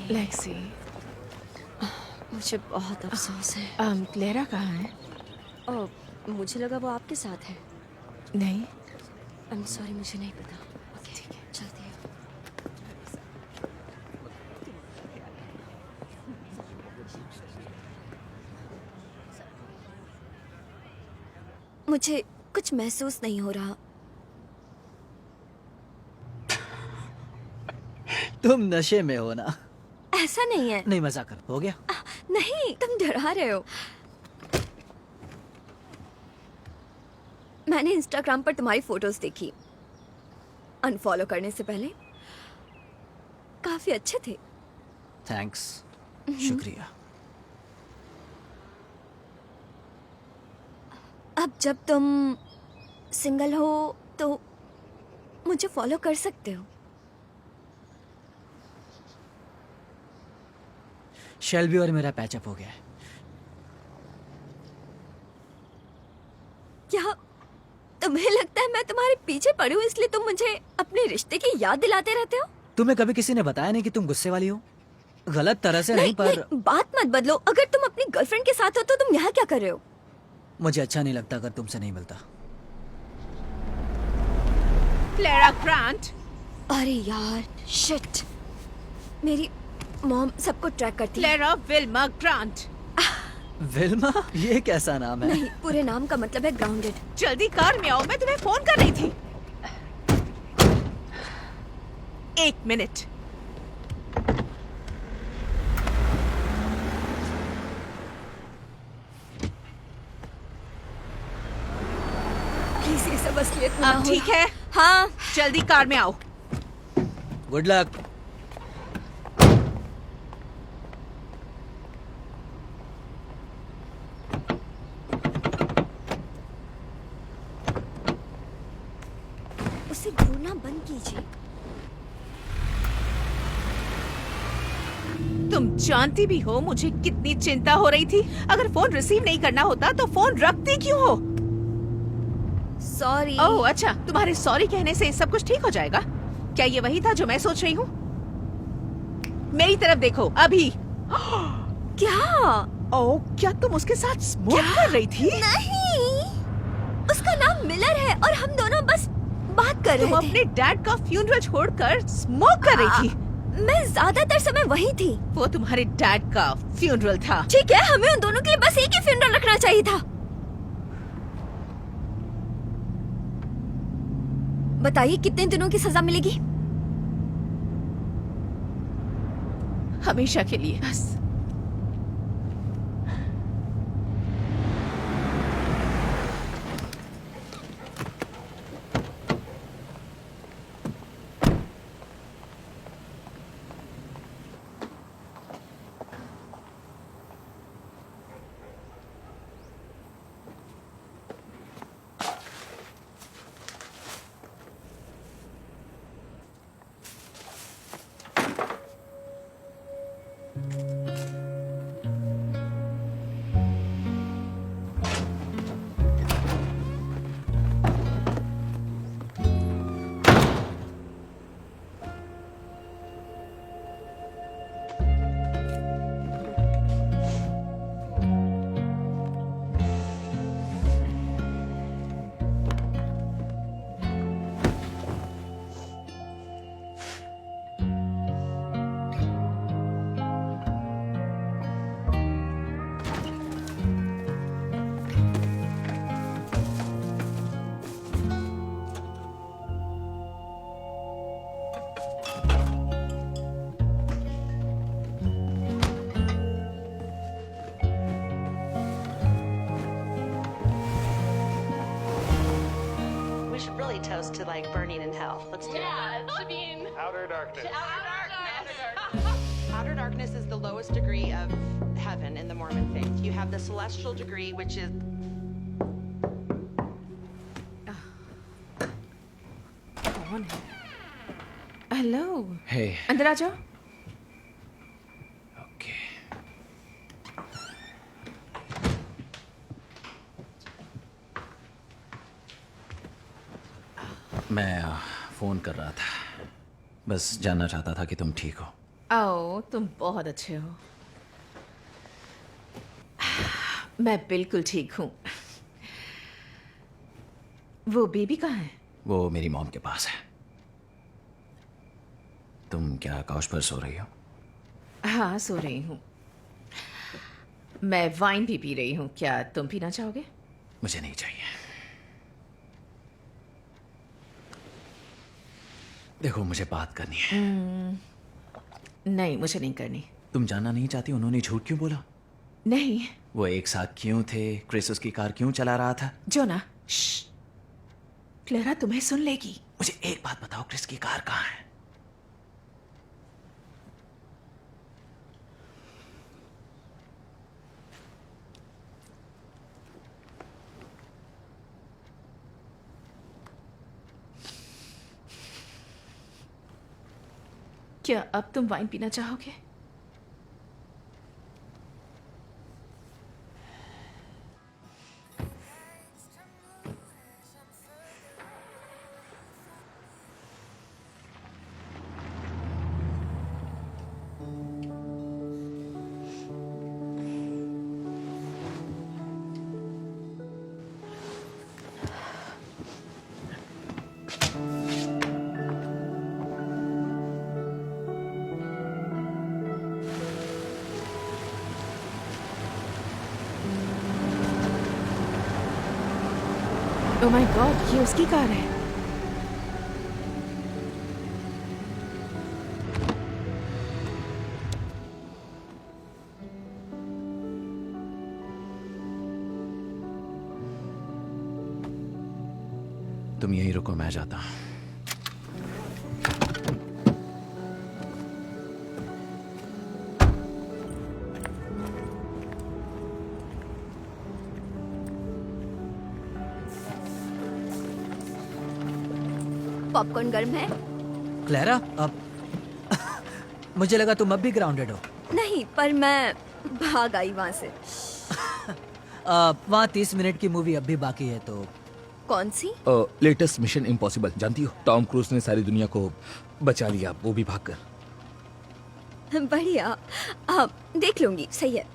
लेक्सी, मुझे बहुत अफसोस है। क्लेरा कहाँ है? मुझे लगा वो आपके साथ है। नहीं। आई एम सॉरी, मुझे नहीं पता। ओके, ठीक है, चलती है। मुझे कुछ महसूस नहीं हो रहा। तुम नशे में हो ना? ऐसा नहीं है। नहीं, मजाक कर। हो गया? नहीं, तुम डरा रहे हो। मैंने इंस्टाग्राम पर तुम्हारी फोटोज देखी अनफॉलो करने से पहले। काफी अच्छे थे। थैंक्स, शुक्रिया। अब जब तुम सिंगल हो तो मुझे फॉलो कर सकते हो। शेल्बी और मेरा पैचअप हो गया है। क्या तुम्हें लगता है मैं तुम्हारे पीछे पड़ी हूँ इसलिए तुम मुझे अपने रिश्ते की याद दिलाते रहते हो? तुम्हें कभी किसी ने बताया नहीं कि तुम गुस्से वाली हो? गलत तरह से नहीं, पर नहीं, बात मत बदलो। अगर तुम अपनी गर्लफ्रेंड के साथ हो तो तुम यहाँ क्या कर रहे हो? मुझे अच्छा नहीं लगता अगर तुमसे नहीं मिलता। Clara grant. अरे यार, शिट। मेरी मॉम सबको ट्रैक करती है। Clara Wilma grant. विल्मा? ये कैसा नाम है? नहीं, पूरे नाम का मतलब है ग्राउंडेड। जल्दी कार में आओ, मैं तुम्हें फोन कर रही थी। 1 मिनट। प्लीज ये सब असलियत ना अब हो। ठीक है? हाँ। जल्दी कार में आओ। Good luck. उसे ढूंढना बंद कीजिए। तुम जानती भी हो मुझे कितनी चिंता हो रही थी। अगर फोन रिसीव नहीं करना होता तो फोन रखती क्यों हो? सॉरी। ओह अच्छा, तुम्हारे सॉरी कहने से सब कुछ ठीक हो जाएगा? क्या ये वही था जो मैं सोच रही हूँ? मेरी तरफ देखो अभी। क्या? ओह, क्या तुम उसके साथ स्मोक कर रही थी? नहीं, उसका नाम मिलर है और हम दोनों बस बात कर रहे थे। तुम अपने डैड का फ्यूनरल छोड़कर स्मोक कर रही थी। मैं ज्यादातर समय वही थी। वो तुम्हारे डैड का फ्यूनरल था। ठीक है, हमें उन दोनों के लिए बस एक ही फ्यूनरल रखना चाहिए था। बताइए कितने दिनों की सजा मिलेगी? हमेशा के लिए बस। close to like burning in hell. Let's do it. I mean, Outer darkness. Outer darkness is the lowest degree of heaven in the Mormon faith. You have the celestial degree, which is कौन है? Hello Hey. अंदर आ जाओ. मैं फोन कर रहा था. बस जानना चाहता था कि तुम ठीक हो. आओ, तुम बहुत अच्छे हो. मैं बिल्कुल ठीक हूँ. वो बेबी कहाँ है? वो मेरी मॉम के पास है. तुम क्या काउच पर सो रही हो? हाँ, सो रही हूँ. मैं वाइन भी पी रही हूँ. क्या तुम पीना चाहोगे? मुझे नहीं चाहिए. देखो, मुझे बात करनी है. नहीं, मुझे नहीं करनी. तुम जानना नहीं चाहती उन्होंने झूठ क्यों बोला? नहीं. वो एक साथ क्यों थे? क्रिस उसकी कार क्यों चला रहा था? जोना, क्लेरा तुम्हें सुन लेगी. मुझे एक बात बताओ, क्रिस की कार कहाँ है? क्या अब तुम वाइन पीना चाहोगे? ओह माय गॉड, ये उसकी कार है. तुम यहीं रुको, मैं जाता हूं. पॉपकॉर्न गर्म है? क्लेरा, अब मुझे लगा तुम अब भी ग्राउंडेड हो. नहीं, पर मैं भाग आई वहां से. वहाँ 30 मिनट की मूवी अब भी बाकी है. तो कौन सी? लेटेस्ट मिशन इम्पॉसिबल, जानती हो? टॉम क्रूज ने सारी दुनिया को बचा लिया, वो भी भागकर. बढ़िया, देख लूंगी. सही है.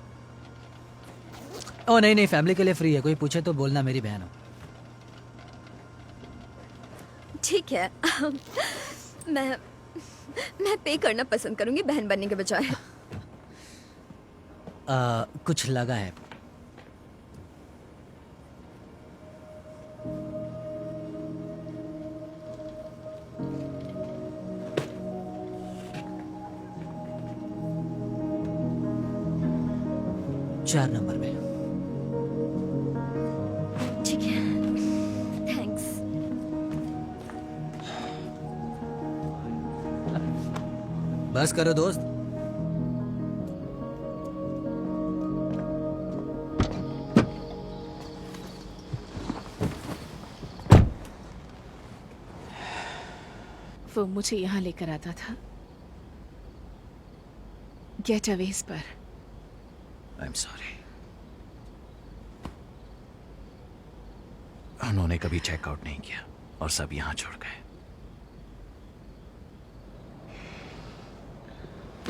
ओ नहीं, फैमिली के लिए फ्री है. कोई पूछे तो बोलना मेरी बहन हो. ठीक है. मैं पे करना पसंद करूंगी बहन बनने के बजाय. कुछ लगा है. चार नंबर में. ठीक है. थैंक्स. बस करो दोस्त. वो मुझे यहाँ लेकर आता था गेटअवेज पर. आई एम सॉरी. उन्होंने कभी चेकआउट नहीं किया और सब यहाँ छोड़ गए.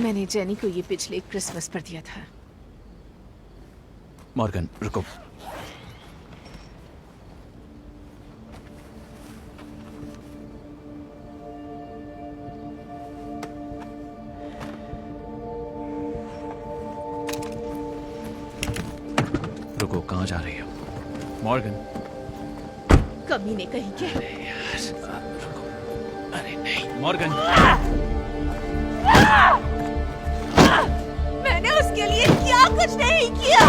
मैंने जेनी को ये पिछले क्रिसमस पर दिया था. मॉर्गन, रुको. रुको, कहाँ जा रही हो? मॉर्गन. कमी ने कहीं के. अरे यार, रुको. अरे नहीं, मॉर्गन. मैंने उसके लिए क्या कुछ नहीं किया.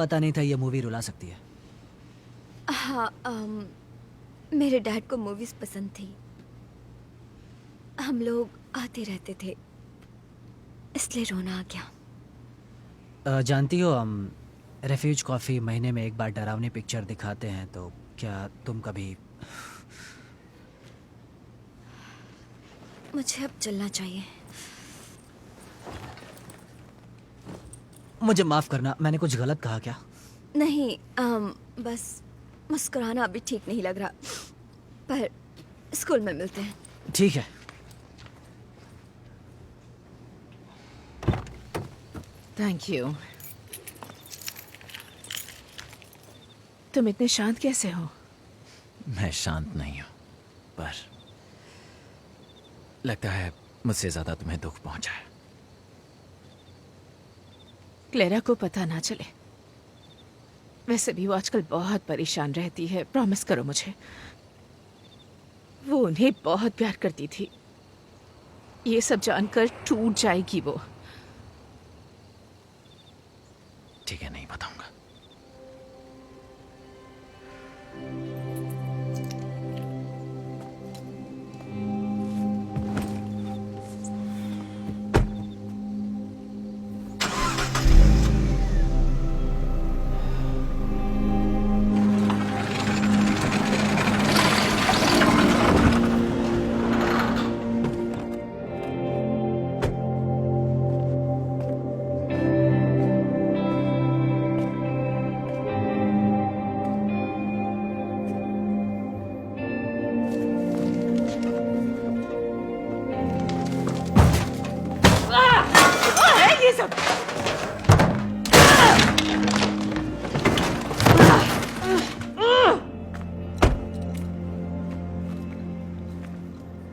पता नहीं था ये मूवी रुला सकती है। हाँ, मेरे डैड को मूवीज पसंद थी। हम लोग आते रहते थे, इसलिए रोना आ गया। जानती हो, हम रेफ्यूज कॉफ़ी महीने में एक बार डरावनी पिक्चर दिखाते हैं, तो क्या तुम कभी... मुझे अब चलना चाहिए। मुझे माफ़ करना, मैंने कुछ गलत कहा क्या? नहीं, बस मुस्कुराना अभी ठीक नहीं लग रहा, पर स्कूल में मिलते हैं। ठीक है। Thank you. तुम इतने शांत कैसे हो? मैं शांत नहीं हूं, पर लगता है मुझसे ज्यादा तुम्हें दुख पहुंचा है। क्लेरा को पता ना चले। वैसे भी वो आजकल बहुत परेशान रहती है। प्रॉमिस करो मुझे। वो उन्हें बहुत प्यार करती थी। ये सब जानकर टूट जाएगी वो। ठीक है, नहीं बताऊंगा।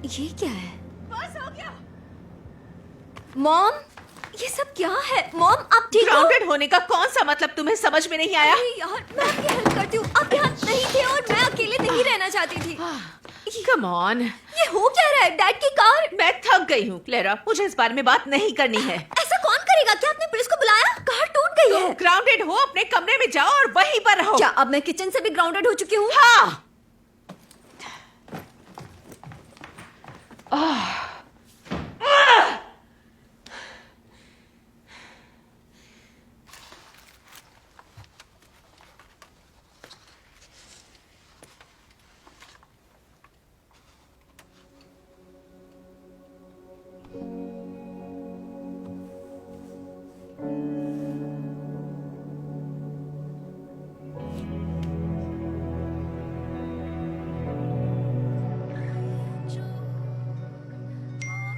ये क्या है? बस हो गया। मॉम, ये सब क्या है? मॉम, आप ठीक हो? ग्राउंडेड होने का कौन सा मतलब तुम्हें समझ में नहीं आया? यार, मैं आपकी हेल्प करती हूँ। आप यहाँ नहीं थे और मैं अकेले नहीं रहना चाहती थी। Come on. ये हो क्या रहा है? डैड की कार। मैं थक गई हूँ क्लेरा, मुझे इस बारे में बात नहीं करनी है। ऐसा कौन करेगा? क्या आपने पुलिस को बुलाया? कार टूट गई है। ग्राउंडेड हो, अपने कमरे में जाओ और वहीं पर रहो। क्या अब मैं किचन से भी ग्राउंडेड हो चुकी हूँ? हाँ।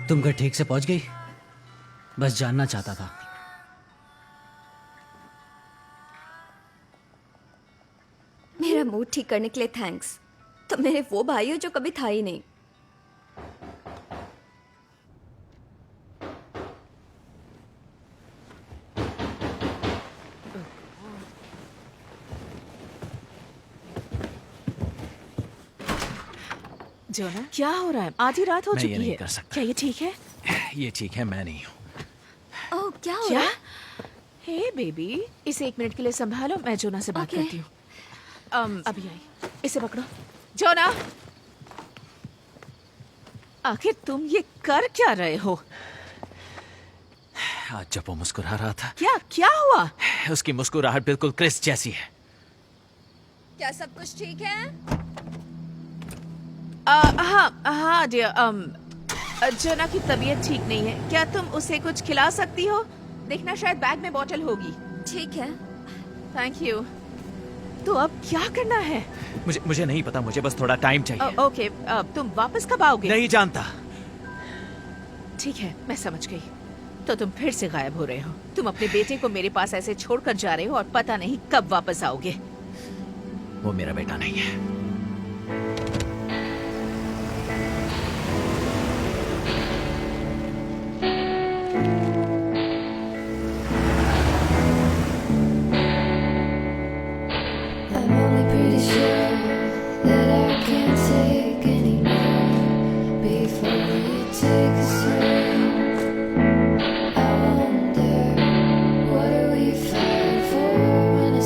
तुम घर ठीक से पहुंच गई? बस जानना चाहता था। मेरा मूड ठीक करने के लिए थैंक्स। तो मेरे वो भाई हो जो कभी था ही नहीं। जोना, क्या हो रहा है? आधी रात हो मैं चुकी ये नहीं है। कर सकता। क्या ये ठीक है? ये ठीक है, मैं नहीं हूँ। ओह, क्या हो क्या? रहा है? हे बेबी, इसे 1 मिनट के लिए संभालो, मैं जोना से बात Okay. करती हूँ। अभी आई, इसे पकड़ो। जोना, आखिर तुम ये कर क्या रहे हो? आज जब वो मुस्कुरा रहा था, क्या हुआ? उसकी मुस्कुराहट बिल्कुल क्रिस जैसी है। क्या सब कुछ ठीक है? हाँ डियर, जोना की तबीयत ठीक नहीं है। क्या तुम उसे कुछ खिला सकती हो? देखना, शायद बैग में बोतल होगी। ठीक है। Thank you. तो अब क्या करना है? मुझे नहीं पता, मुझे बस थोड़ा टाइम चाहिए। ओके, तुम वापस कब आओगे? नहीं जानता। ठीक है, मैं समझ गई। तो तुम फिर से गायब हो रहे हो। तुम अपने बेटे को मेरे पास ऐसे छोड़कर जा रहे हो और पता नहीं कब वापस आओगे। वो मेरा बेटा नहीं है। I'm only pretty sure that I can't take anymore before you take us home. I wonder, what are we fighting for when I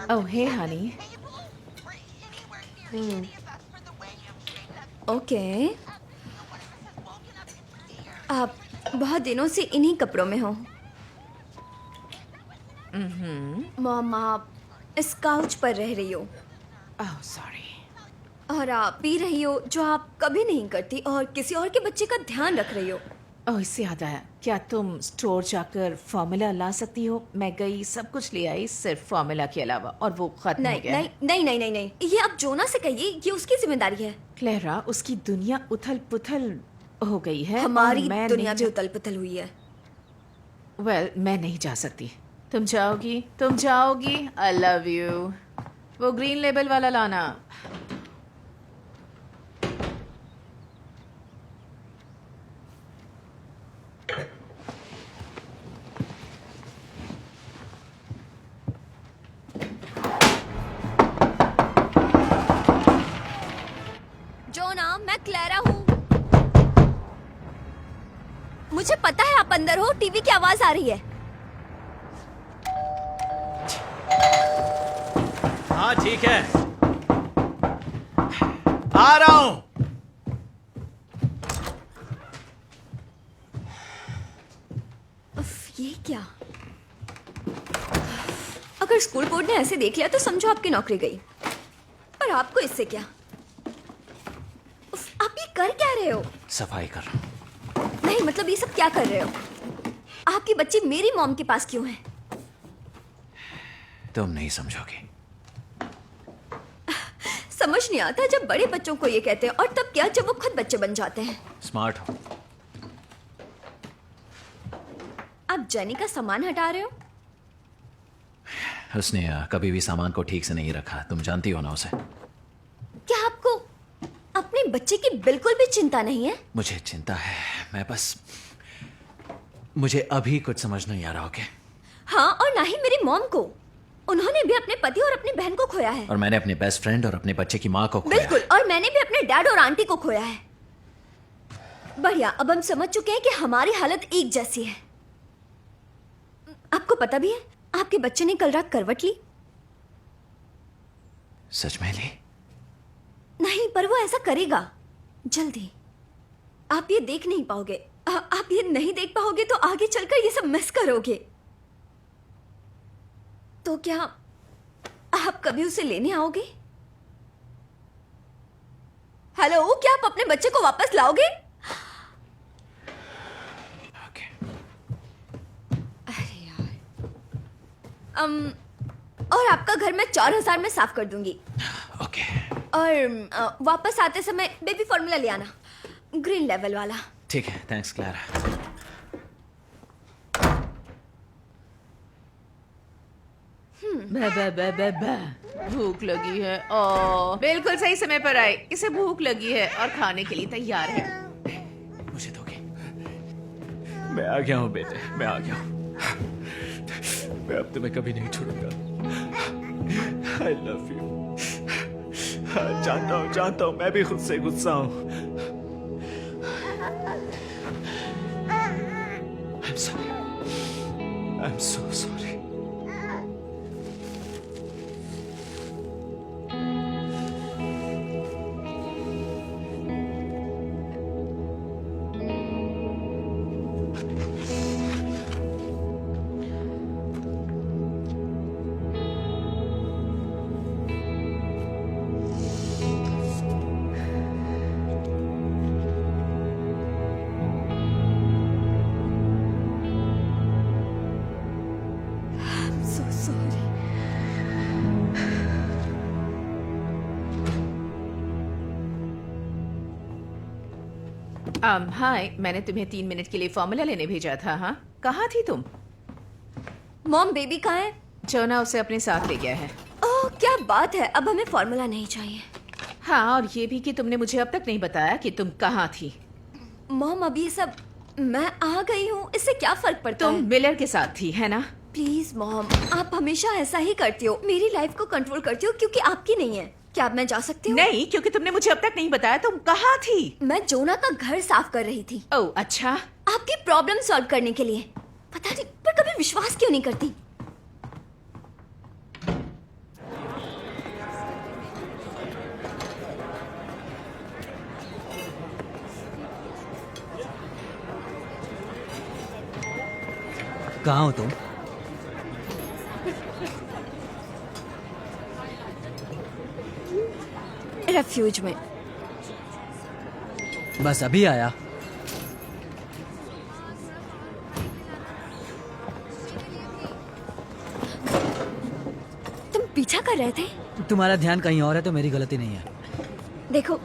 oh hey honey. Okay, आप बहुत दिनों से इन्हीं कपड़ों में हो। मॉम, आप इस काउच पर रह रही हो। Oh sorry. और आप पी रही हो जो आप कभी नहीं करती, और किसी और के बच्चे का ध्यान रख रही हो। ओह इससे याद आया, क्या तुम स्टोर जाकर फॉर्मूला ला सकती हो? मैं गई, सब कुछ ले आई, सिर्फ फॉर्मूला के अलावा, और वो खत्म हो नहीं गया। नहीं नहीं नहीं नहीं नहीं, ये आप जोना से कहिए, ये उसकी जिम्मेदारी है। क्लेरा, उसकी दुनिया उथल पुथल हो गई है। हमारी और मैं दुनिया नहीं भी उथल पुथल हुई है। वेल, मैं नहीं जा सकती। तुम जाओगी? तुम जाओगी? आई लव यू। वो ग्रीन लेबल वाला लाना। जोना, मैं क्लेरा हूँ। मुझे पता है आप अंदर हो। टीवी की आवाज आ रही है। हाँ ठीक है, आ रहा हूं। ये क्या? अगर स्कूल बोर्ड ने ऐसे देख लिया तो समझो आपकी नौकरी गई। पर आपको इससे क्या? आप ये कर क्या रहे हो? सफाई कर रहा हूं। नहीं मतलब ये सब क्या कर रहे हो? आपकी बच्ची मेरी मॉम के पास क्यों है? तुम नहीं समझोगी। समझ नहीं आता जब बड़े बच्चों को ये कहते हैं, और तब क्या जब वो खुद बच्चे बन जाते हैं। स्मार्ट हो। आप जेनी का सामान हटा रहे हो? उसने कभी भी सामान को ठीक से नहीं रखा, तुम जानती हो ना उसे। क्या आपको अपने बच्चे की बिल्कुल भी चिंता नहीं है? मुझे चिंता है, मैं बस, मुझे अभी कुछ समझ नहीं आ रहा। ओके? हाँ, और ना ही मेरी मॉम को। उन्होंने भी अपने पति और अपनी बहन को खोया है। और मैंने अपने बेस्ट फ्रेंड और अपने बच्चे की माँ को खोया। बिल्कुल, और मैंने भी अपने डैड और आंटी को खोया है। बढ़िया, अब हम समझ चुके हैं कि हमारी हालत एक जैसी है। आपको पता भी है आपके बच्चे ने कल रात करवट ली? सच में ली? नहीं, पर वो ऐसा करेगा जल्दी। आप ये देख नहीं पाओगे। आप ये नहीं देख पाओगे तो आगे चलकर ये सब मिस करोगे। तो क्या आप कभी उसे लेने आओगे? हेलो, क्या आप अपने बच्चे को वापस लाओगे? अरे यार। और आपका घर मैं 4000 में साफ कर दूंगी। ओके। और वापस आते समय बेबी फॉर्मूला ले आना, ग्रीन लेवल वाला। ठीक है, थैंक्स क्लैरा। भूख लगी है। ओ, बिल्कुल सही समय पर आई। इसे भूख लगी है और खाने के लिए तैयार है। मुझे दोगे? मैं आ गया हूँ बेटे, मैं आ गया हूँ। मैं अब तुम्हें कभी नहीं छोड़ूंगा। I love you। जानता हूँ, मैं भी खुद से गुस्सा हूँ। I'm sorry। I'm so sorry। हाय, मैंने तुम्हें 3 मिनट के लिए फॉर्मूला लेने भेजा था। हाँ, कहाँ थी तुम? मॉम, बेबी कहाँ है? जोना उसे अपने साथ ले गया है। ओह, क्या बात है। अब हमें फॉर्मूला नहीं चाहिए। हाँ, और ये भी कि तुमने मुझे अब तक नहीं बताया कि तुम कहाँ थी। मॉम, अब ये सब मैं आ गई हूँ, इससे क्या फर्क पड़ता है? तुम मिलर के साथ थी, है ना? प्लीज मॉम, आप हमेशा ऐसा ही करती हो। मेरी लाइफ को कंट्रोल करती हो क्योंकि आपकी नहीं है। क्या अब मैं जा सकती हूँ? नहीं, क्योंकि तुमने मुझे अब तक नहीं बताया तुम कहाँ थी। मैं जोना का घर साफ कर रही थी। ओह अच्छा। आपकी प्रॉब्लम सॉल्व करने के लिए। पता नहीं, पर कभी विश्वास क्यों नहीं करती? कहाँ हो तुम? रेफ्यूज में। बस अभी आया। तुम पीछा कर रहे थे? तुम्हारा ध्यान कहीं और है तो मेरी गलती नहीं है। देखो,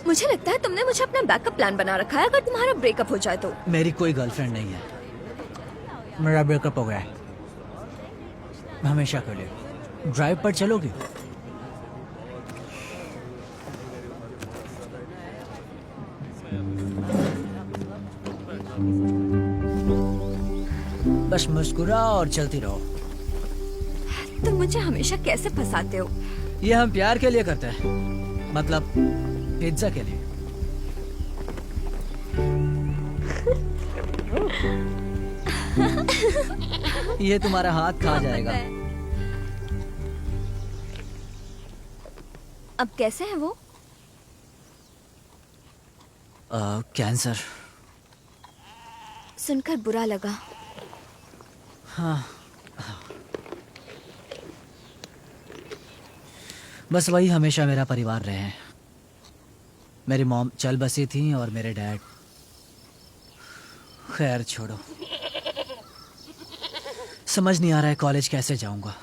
मुझे लगता है तुमने मुझे अपना बैकअप प्लान बना रखा है अगर तुम्हारा ब्रेकअप हो जाए तो। मेरी कोई गर्लफ्रेंड नहीं है, मेरा ब्रेकअप हो गया है हमेशा के लिए। ड्राइव पर चलोगी? बस मुस्कुराओ और चलती रहो। तुम मुझे हमेशा कैसे फंसाते हो? ये हम प्यार के लिए करते हैं, मतलब पिज्जा के लिए। ये तुम्हारा हाथ खा जाएगा। अब कैसे है वो? कैंसर। सुनकर बुरा लगा। हाँ, बस वही हमेशा मेरा परिवार रहे हैं। मेरी मॉम चल बसी थी और मेरे डैड। खैर छोड़ो, समझ नहीं आ रहा है कॉलेज कैसे जाऊंगा।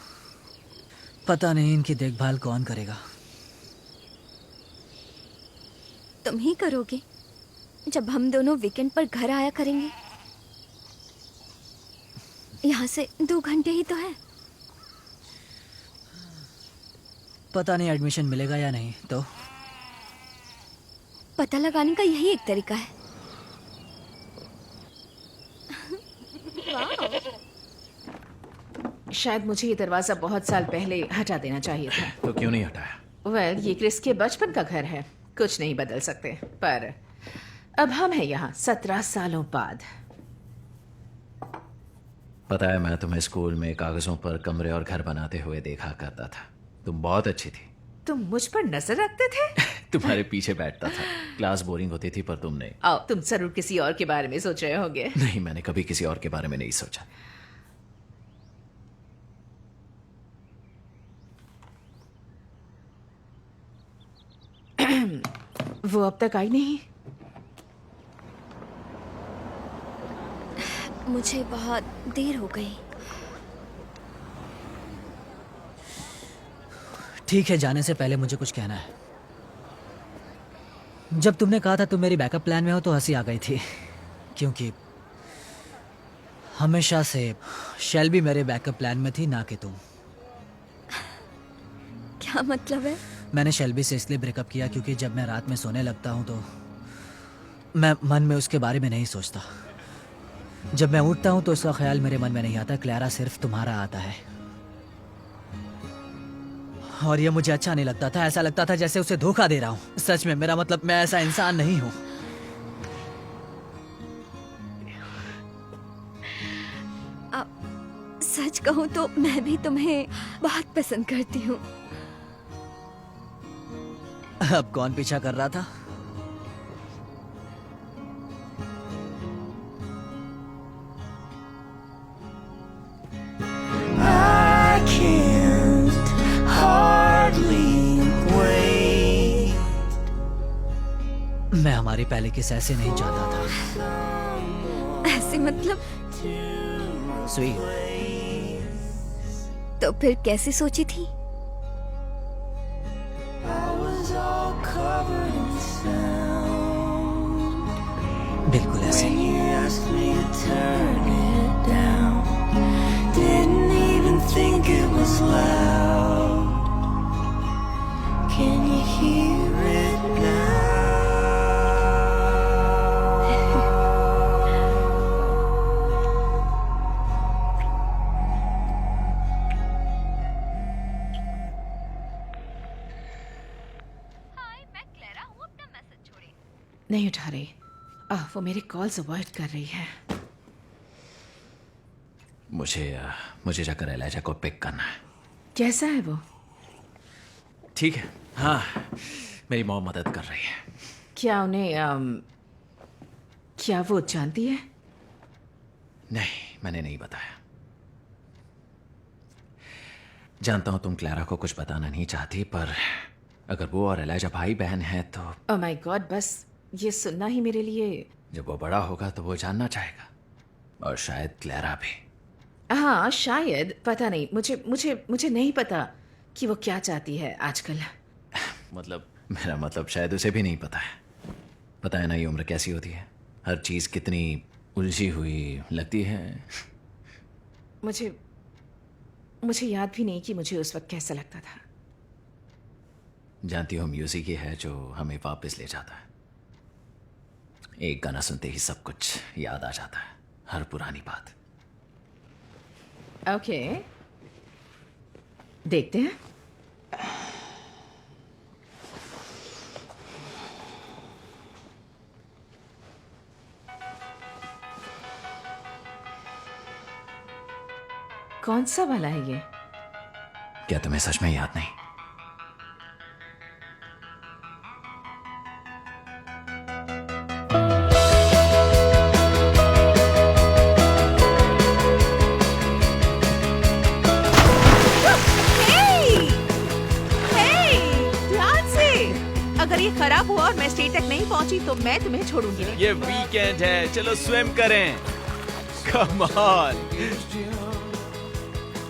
पता नहीं इनकी देखभाल कौन करेगा। तुम ही करोगे जब हम दोनों वीकेंड पर घर आया करेंगे। यहाँ से 2 घंटे ही तो है। पता नहीं एडमिशन मिलेगा या नहीं, तो पता लगाने का यही एक तरीका है। शायद मुझे ये दरवाजा बहुत साल पहले हटा देना चाहिए था। तो क्यों नहीं हटाया? वेल, ये क्रिस के बचपन का घर है, कुछ नहीं बदल सकते। पर अब हम हैं यहाँ 17 सालों बाद। पता है, मैं तुम्हें स्कूल में कागजों पर कमरे और घर बनाते हुए देखा करता था। तुम बहुत अच्छी थी। तुम मुझ पर नजर रखते थे? तुम्हारे पीछे बैठता था। क्लास बोरिंग होती थी पर तुम नहीं। आओ, तुम जरूर किसी और के बारे में सोच रहे होंगे। नहीं, मैंने कभी किसी और के बारे में नहीं सोचा। वो अब तक आई नहीं? मुझे बहुत देर हो गई। ठीक है, जाने से पहले मुझे कुछ कहना है। जब तुमने कहा था तुम मेरी बैकअप प्लान में हो तो हंसी आ गई थी, क्योंकि हमेशा से शेल्बी मेरे बैकअप प्लान में थी, ना कि तुम। क्या मतलब है? मैंने शेल्बी से इसलिए ब्रेकअप किया क्योंकि जब मैं रात में सोने लगता हूं तो मैं मन में उसके बारे में नहीं सोचता। जब मैं उठता हूं तो उसका ख्याल मेरे मन में नहीं आता। क्लैरा, सिर्फ तुम्हारा आता है। और ये मुझे अच्छा नहीं लगता था। ऐसा लगता था जैसे उसे धोखा दे रहा हूं। सच में, मेरा मतलब, मैं ऐसा इंसान नहीं हूं। सच कहूं तो मैं भी तुम्हें बहुत पसंद करती हूँ। अब कौन पीछा कर रहा था? I can't hardly wait. मैं हमारी पहले किस ऐसे नहीं चाहता था। ऐसे मतलब? स्वीट। तो फिर कैसे सोची थी? बिल्कुल ऐसे। Didn't even think it was loud. Can you hear it now? नहीं उठा रही। वो मेरे कॉल्स अवॉइड कर रही है। मुझे जाकर एलाइजा को पिक करना है। कैसा है वो? ठीक है। हाँ, मेरी मॉम मदद कर रही है। क्या उन्हें क्या वो जानती है? नहीं, मैंने नहीं बताया। जानता हूं तुम क्लैरा को कुछ बताना नहीं चाहती, पर अगर वो और एलाइजा भाई बहन है तो ओह माय गॉड, बस ये सुनना ही मेरे लिए। जब वो बड़ा होगा तो वो जानना चाहेगा, और शायद क्लैरा भी। हाँ शायद, पता नहीं, मुझे नहीं पता कि वो क्या चाहती है आजकल। मतलब मेरा मतलब शायद उसे भी नहीं पता है। पता है ना ये उम्र कैसी होती है, हर चीज कितनी उलझी हुई लगती है। मुझे याद भी नहीं कि मुझे उस वक्त कैसा लगता था। जानती हो, म्यूजिक ही है जो हमें वापस ले जाता है। एक गाना सुनते ही सब कुछ याद आ जाता है, हर पुरानी बात। ओके, देखते हैं। कौन सा वाला है ये? क्या तुम्हें सच में याद नहीं? अगर ये खराब हुआ और मैं स्टेज तक नहीं पहुंची तो मैं तुम्हें छोड़ूंगी नहीं। ये वीकेंड है, चलो स्विम करें। Come on.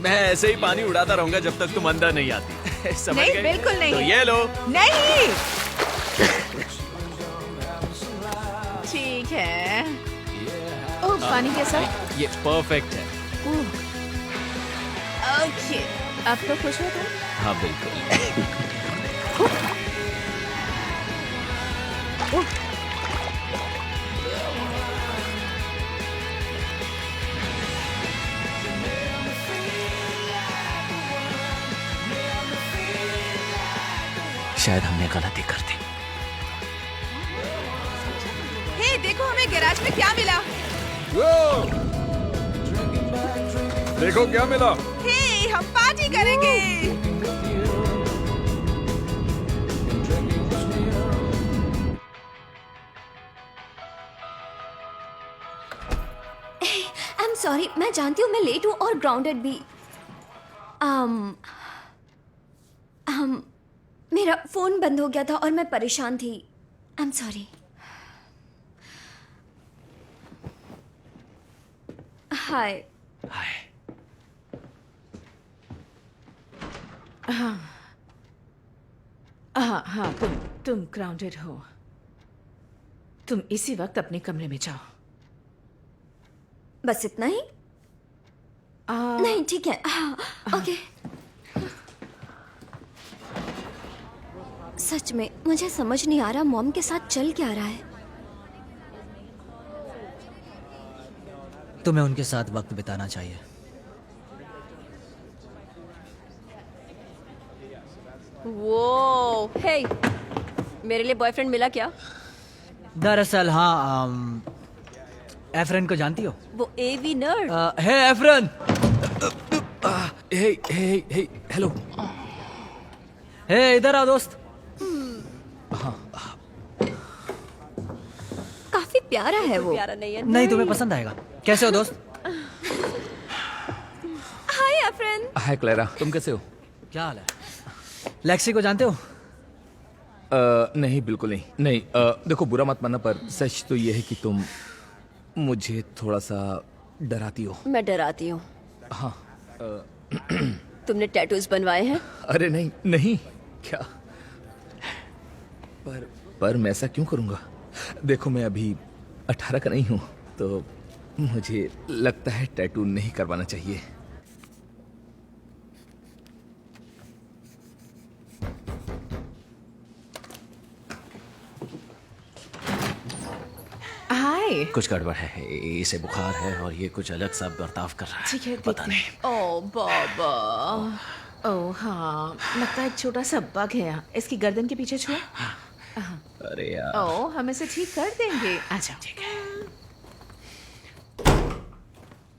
मैं ऐसे ही पानी उड़ाता रहूंगा जब तक तुम अंदर नहीं आती। समझ नहीं, गई? बिल्कुल नहीं। तो ये लो। नहीं। ठीक है। ओह, पानी कैसा? ये परफेक्ट है। ओके, अब तो खुश हो तुम? हाँ बिल्कुल। शायद हमने गलती कर दी। हे, देखो हमें गैराज में क्या मिला। देखो क्या मिला। हे, हम पार्टी करेंगे। आई एम सॉरी, मैं जानती हूँ मैं लेट हूँ और ग्राउंडेड भी। मेरा फोन बंद हो गया था और मैं परेशान थी। I am sorry. Hi. Hi. हाँ, तुम ग्राउंडेड हो। तुम इसी वक्त अपने कमरे में जाओ। बस इतना ही? नहीं, ठीक है। ओके। सच में मुझे समझ नहीं आ रहा मॉम के साथ चल क्या रहा है। तुम्हें उनके साथ वक्त बिताना चाहिए। वो हे, मेरे लिए बॉयफ्रेंड मिला क्या? दरअसल हाँ, एफरन को जानती हो? वो एवी नर्ड। हे एफरन। हे हेलो। हे इधर आओ दोस्त। काफी प्यारा है वो। प्यारा नहीं है। नहीं, तुम्हें पसंद आएगा। कैसे हो दोस्त? हाय एफरन। हाय क्लैरा, तुम कैसे हो? क्या हाल है? लेक्सी को जानते हो? नहीं, बिल्कुल नहीं। देखो, बुरा मत मानना, पर सच तो ये है कि तुम मुझे थोड़ा सा डराती हो। मैं डराती हूँ? हाँ। तुमने टैटूज बनवाए हैं? अरे नहीं, क्या? पर मैं ऐसा क्यों करूंगा? देखो, मैं अभी 18 का नहीं हूं, तो मुझे लगता है टैटू नहीं करवाना चाहिए। हाय। कुछ गड़बड़ है, इसे बुखार है और ये कुछ अलग सा बर्ताव कर रहा है। ठीक है, पता नहीं। ओ बाबा। ओ हाँ, लगता है एक छोटा सा बग है। इसकी गर्दन के पीछे छुए। अरे यार। ओ, हम इसे ठीक कर देंगे। अच्छा, ठीक है।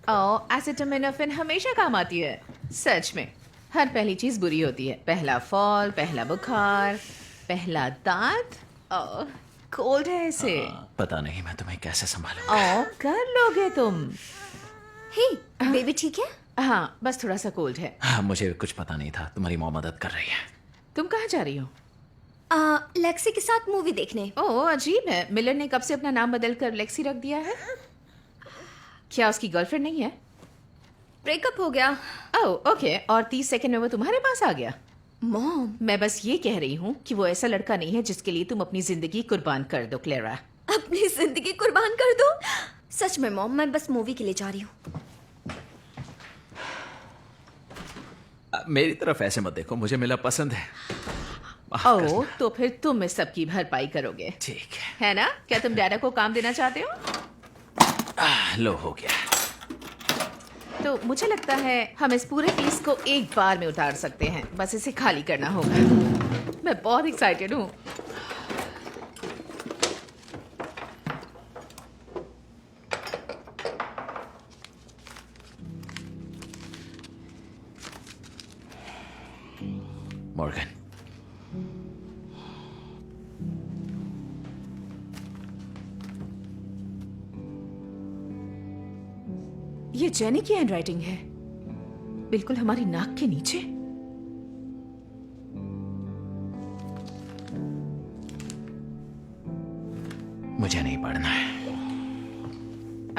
ओ, एसिटामिनोफेन हमेशा काम आती है। सच में, हर पहली चीज बुरी होती है। पहला फॉल, पहला बुखार, पहला दांत। ओ, कोल्ड है इसे। पता नहीं मैं तुम्हें कैसे संभालूं। ओ, कर लोगे तुम। हे, बेबी ठीक है? हाँ, बस थोड़ा सा कोल्ड है। हाँ, मुझे कुछ पता नहीं था। तुम्हारी मॉम मदद कर रही है। तुम कहाँ जा रही हो? लेक्सी के साथ मूवी देखने। ओह, अजीब है। मिलर ने कब से अपना नाम बदल कर लेक्सी रख दिया है? क्या उसकी गर्लफ्रेंड नहीं है? ब्रेकअप हो गया। ओह, ओके। और 30 सेकंड में वो तुम्हारे पास आ गया? मॉम, मैं बस ये कह रही हूँ कि वो ऐसा लड़का नहीं है जिसके लिए तुम अपनी जिंदगी कुर्बान कर दो, क्लेरा। अपनी जिंदगी कुर्बान कर दो? सच में मॉम, मैं बस मूवी के लिए जा रही हूँ। मेरी तरफ ऐसे मत देखो, मुझे मिला पसंद है। ओह, तो फिर तुम इस सब की भरपाई करोगे? ठीक है ना? क्या तुम डैडा को काम देना चाहते हो? लो, हो गया। तो मुझे लगता है हम इस पूरे पीस को एक बार में उतार सकते हैं। बस इसे खाली करना होगा। मैं बहुत एक्साइटेड हूँ। मॉर्गन, ये जेनी की हैंडराइटिंग है, बिल्कुल हमारी नाक के नीचे। मुझे नहीं पढ़ना है।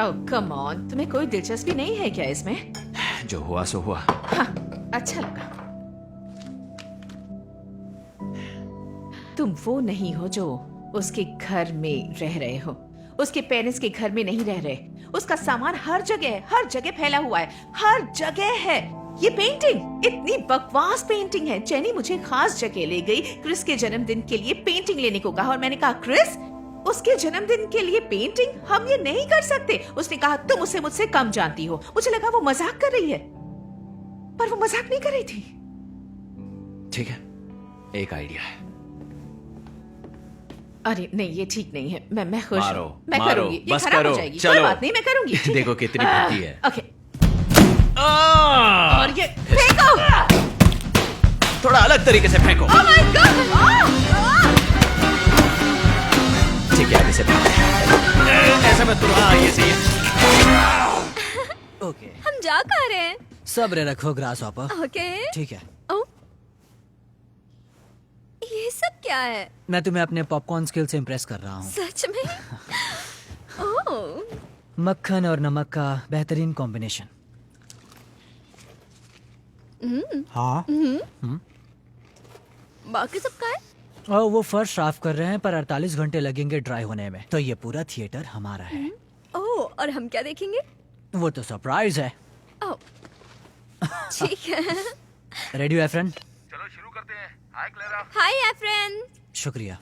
ओह कम ऑन, तुम्हें कोई दिलचस्पी नहीं है क्या इसमें? जो हुआ सो हुआ। हाँ, अच्छा लगा। तुम वो नहीं हो जो उसके घर में रह रहे हो, उसके पेरेंट्स के घर में नहीं रह रहे। उसका सामान हर जगह फैला हुआ है, हर जगह है। ये पेंटिंग, इतनी बकवास पेंटिंग है। जेनी मुझे खास जगह ले गई, क्रिस के जन्मदिन के लिए पेंटिंग लेने को कहा, और मैंने कहा क्रिस, उसके जन्मदिन के लिए पेंटिंग हम ये नहीं कर सकते। उसने कहा तुम उसे मुझसे कम जानती हो। मुझे लगा वो मजाक कर रही है, पर वो मजाक नहीं कर रही थी। ठीक है, एक आइडिया है। अरे नहीं, ये ठीक नहीं है। मैं खुश मारो, हूँ। मैं मारो, करूंगी। ये बस खराब करो, हो जाएगी। चलो। कोई बात नहीं, मैं करूंगी। ठीक देखो है? कितनी बुद्धि है। ओके। और ये फेंको। थोड़ा अलग तरीके से फेंको। Oh my God! ठीक है, आगे से ऐसा मत करो। हाँ, ये सही है। ओके, हम जा कहाँ रहे हैं? सब्र रखो ग्रास हॉपर। ओके। ठीक है। ओ, ये सब क्या है? मैं तुम्हें अपने पॉपकॉर्न स्किल से इम्प्रेस कर रहा हूँ। सच में? ओह, मक्खन और नमक का बेहतरीन कॉम्बिनेशन। हाँ। बाकी सब क्या है? और वो फर्श साफ कर रहे हैं, पर 48 घंटे लगेंगे ड्राई होने में। तो ये पूरा थिएटर हमारा है। ओह, और हम क्या देखेंगे? वो तो सरप्राइज है। ओह, ठीक है। रेडी हो एफ्रेन? चलो शुरू करते हैं। हाय क्लेरा। हाय एफ्रेन। शुक्रिया।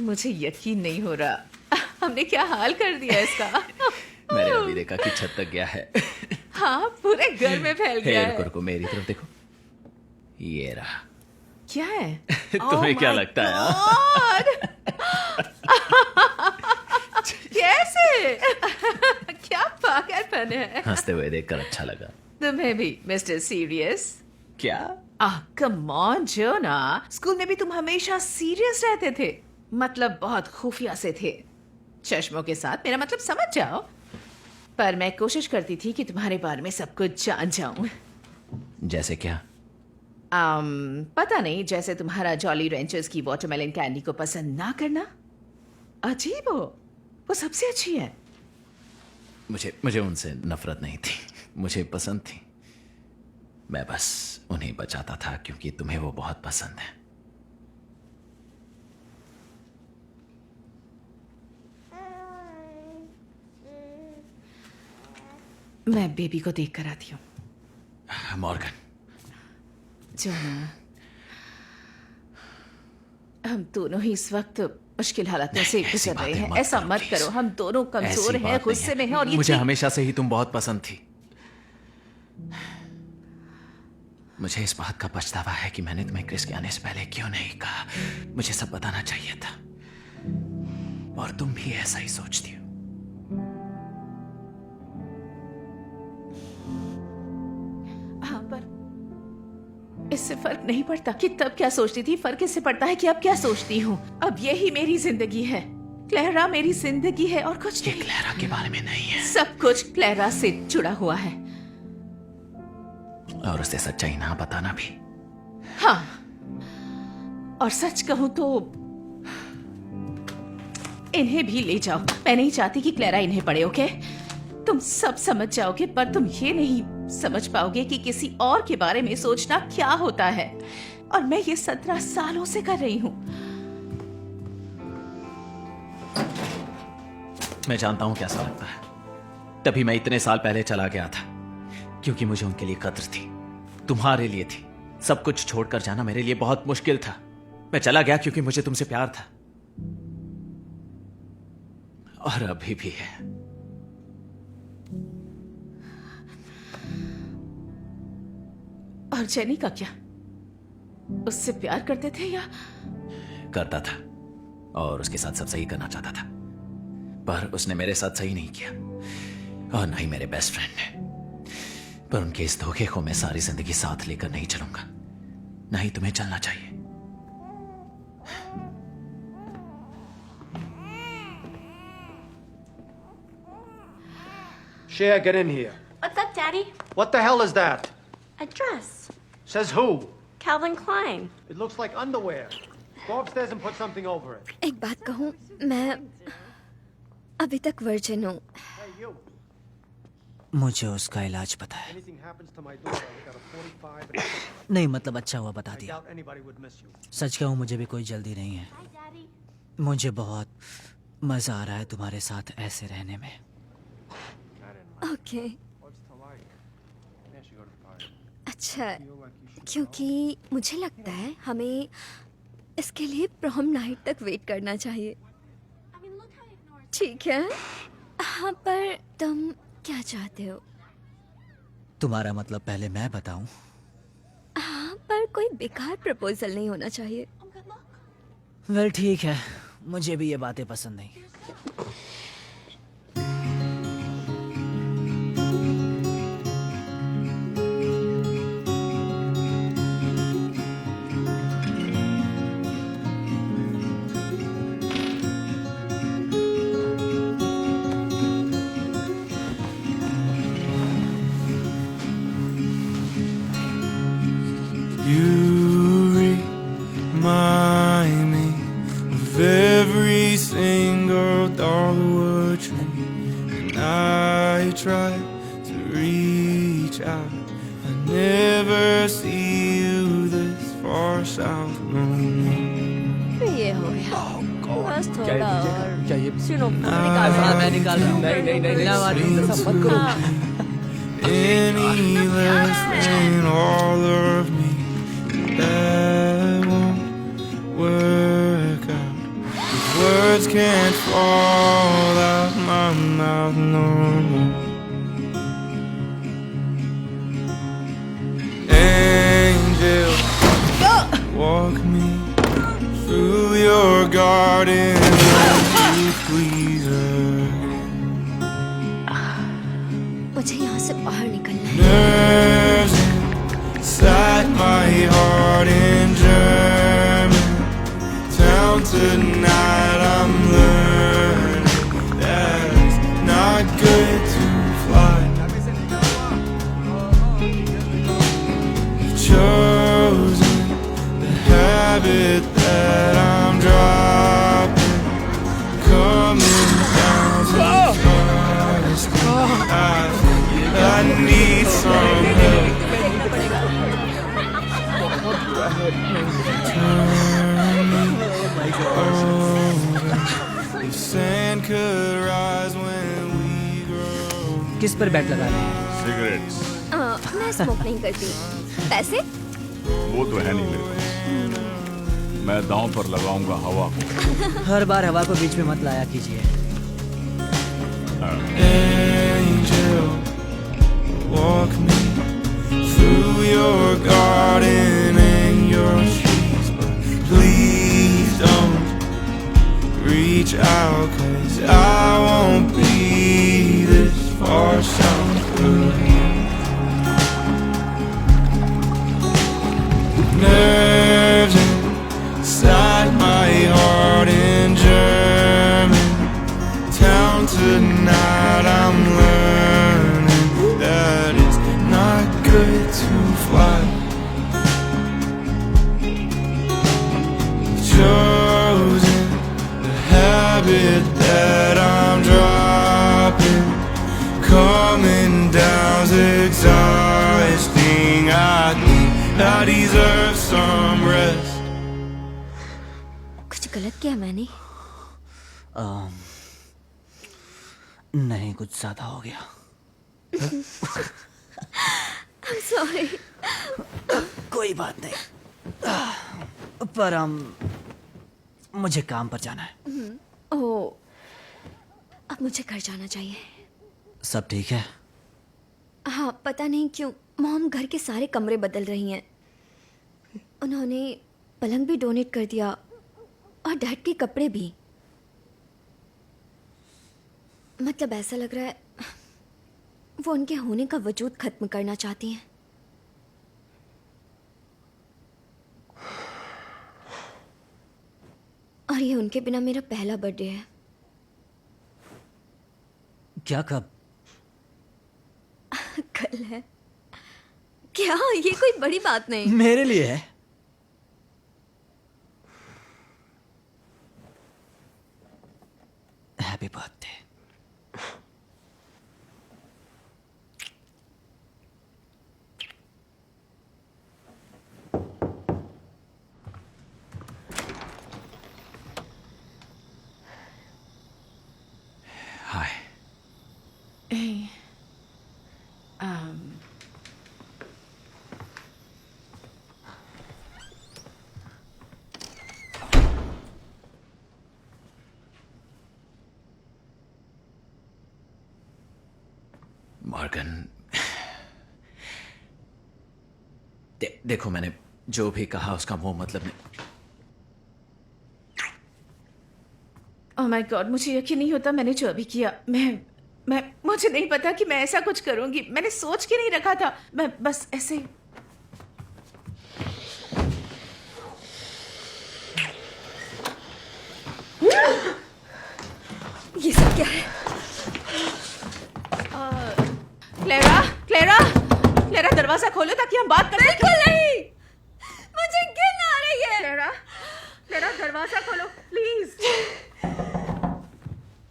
मुझे यकीन नहीं हो रहा, हमने क्या हाल कर दिया इसका। मैंने अभी देखा कि छत तक गया है। हाँ, पूरे घर में फैल गया है। रुको, मेरी तरफ देखो। ये रहा। क्या है? तुम्हें क्या लगता है? कैसे? क्या पागलपन है। हंसते हुए देखकर अच्छा लगा। तुम्हें भी मिस्टर सीरियस? क्या? कम ऑन जोना, स्कूल में भी तुम हमेशा सीरियस रहते थे। मतलब बहुत खुफिया से थे, चश्मों के साथ। मेरा मतलब समझ जाओ। पर मैं कोशिश करती थी कि तुम्हारे बारे में सब कुछ जान जाऊं। जैसे क्या? पता नहीं, जैसे तुम्हारा जॉली रेंचर्स की वाटरमेलन कैंडी को पसंद ना करना। अजीब हो, वो सबसे अच्छी है। मुझे उनसे नफरत नहीं थी, मुझे पसंद थी। मैं बस उन्हें बचाता था क्योंकि तुम्हें वो बहुत पसंद है। मैं बेबी को देख कर आती हूँ। मॉर्गन, जोना, हम दोनों ही इस वक्त मुश्किल हालातों से गुजर रहे हैं। ऐसा मत करो, हम दोनों कमजोर हैं, गुस्से में हैं, और ये मुझे हमेशा से ही तुम बहुत पसंद थी। मुझे इस बात का पछतावा है कि मैंने तुम्हें क्रिस के आने से पहले क्यों नहीं कहा। मुझे सब बताना चाहिए था, और तुम भी ऐसा ही सोचती हो। हाँ, पर इससे फर्क नहीं पड़ता कि तब क्या सोचती थी। फर्क इससे पड़ता है कि अब क्या सोचती हूँ। अब यही मेरी जिंदगी है। क्लेरा मेरी जिंदगी है और कुछ नहीं। क्लेरा के बारे में नहीं है। सब कुछ क्लेरा से जुड़ा हुआ है। और उसे सच्चाई ना बताना भी। हाँ, और सच कहूं तो इन्हें भी ले जाओ। मैं नहीं चाहती कि क्लेरा इन्हें पढ़े, ओके? तुम सब समझ जाओगे, पर तुम ये नहीं समझ पाओगे कि किसी और के बारे में सोचना क्या होता है। और मैं ये 17 सालों से कर रही हूं। मैं जानता हूं कैसा लगता है। तभी मैं इतने साल पहले चला गया था, क्योंकि मुझे उनके लिए कद्र थी, तुम्हारे लिए थी। सब कुछ छोड़कर जाना मेरे लिए बहुत मुश्किल था। मैं चला गया क्योंकि मुझे तुमसे प्यार था, और अभी भी है। और जेनी का क्या? उससे प्यार करते थे या? करता था, और उसके साथ सब सही करना चाहता था, पर उसने मेरे साथ सही नहीं किया, और ना ही मेरे बेस्ट फ्रेंड ने। पर उनके इस धोखे को मैं सारी जिंदगी साथ लेकर नहीं चलूंगा। नहीं तुम्हें चलना चाहिए। Shea, get in here. What's up, Daddy? What the hell is that? A dress. Says who? Calvin Klein. It looks like underwear. Go upstairs and put something over it. एक बात कहूँ, मैं अभी तक वर्जिन हूँ। मुझे उसका इलाज पता है। नहीं, मतलब अच्छा हुआ बता दिया। सच कहूँ मुझे भी कोई जल्दी नहीं है। मुझे बहुत मजा आ रहा है तुम्हारे साथ ऐसे रहने में। ओके, अच्छा, क्योंकि मुझे लगता है हमें इसके लिए प्रॉम नाइट तक वेट करना चाहिए। ठीक है? हाँ, पर तुम क्या चाहते हो? तुम्हारा मतलब पहले मैं बताऊं? हाँ, पर कोई बेकार प्रपोजल नहीं होना चाहिए। वेल ठीक है, मुझे भी ये बातें पसंद नहीं। ये हो गया। बस थोड़ा और। सुनो, मैं निकाल रहा हूँ। नहीं, मत करो। Any less than all of me, that won't work out. These words can't fall out my mouth no more. Angel, walk me through your garden, won't you please मुझे यहाँ से बाहर निकलना है। nerves inside my heart in German town tonight. I'm learning that it's not good to fly. You've chosen the habit that I'm dropping, coming down to trust. I need some help. Turn me over. If sand could rise when we grow. किस पर बैट लगा रहे हैं? सिगरेट्स। मैं स्मोक नहीं करती। पैसे? वो तो है नहीं मेरे पास। मैं दांव पर लगाऊंगा हवा को। हर बार हवा को बीच में मत लाया कीजिए। Angel, walk me through your garden and your trees, but please don't reach out, 'cause I won't be this far south for you. Nerves inside my heart in German I deserve some rest. कुछ गलत किया मैंने? नहीं, कुछ ज्यादा हो गया। I'm sorry. कोई बात नहीं। पर मुझे काम पर जाना है। ओह, अब मुझे घर जाना चाहिए। सब ठीक है? हाँ, पता नहीं क्यों मॉम घर के सारे कमरे बदल रही हैं। उन्होंने पलंग भी डोनेट कर दिया और डैड के कपड़े भी। मतलब ऐसा लग रहा है वो उनके होने का वजूद खत्म करना चाहती हैं। और ये उनके बिना मेरा पहला बर्थडे है। क्या कब? कल है। क्या ये कोई बड़ी बात नहीं। मेरे लिए है। Happy birthday. Hi. Hey. Morgan, देखो मैंने जो भी कहा उसका वो मतलब नहीं। Oh my God, मुझे यकीन नहीं होता मैंने जो अभी किया। मुझे नहीं पता कि मैं ऐसा कुछ करूंगी। मैंने सोच के नहीं रखा था। मैं बस ऐसे ये सब क्या है? क्लेरा, दरवाजा खोलो ताकि हम बात कर सकें। बिल्कुल नहीं, मुझे घिन आ रही है। क्लेरा, दरवाजा खोलो प्लीज।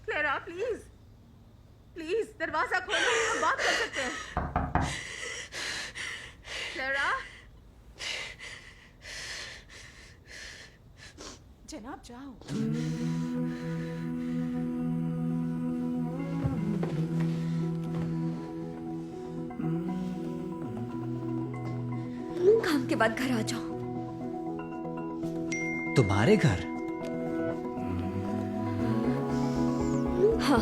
क्लेरा, प्लीज दरवाजा खोलो, हम बात कर सकते हैं। क्लेरा, जनाब जाओ। काम के बाद घर आ जाओ। तुम्हारे घर? हाँ,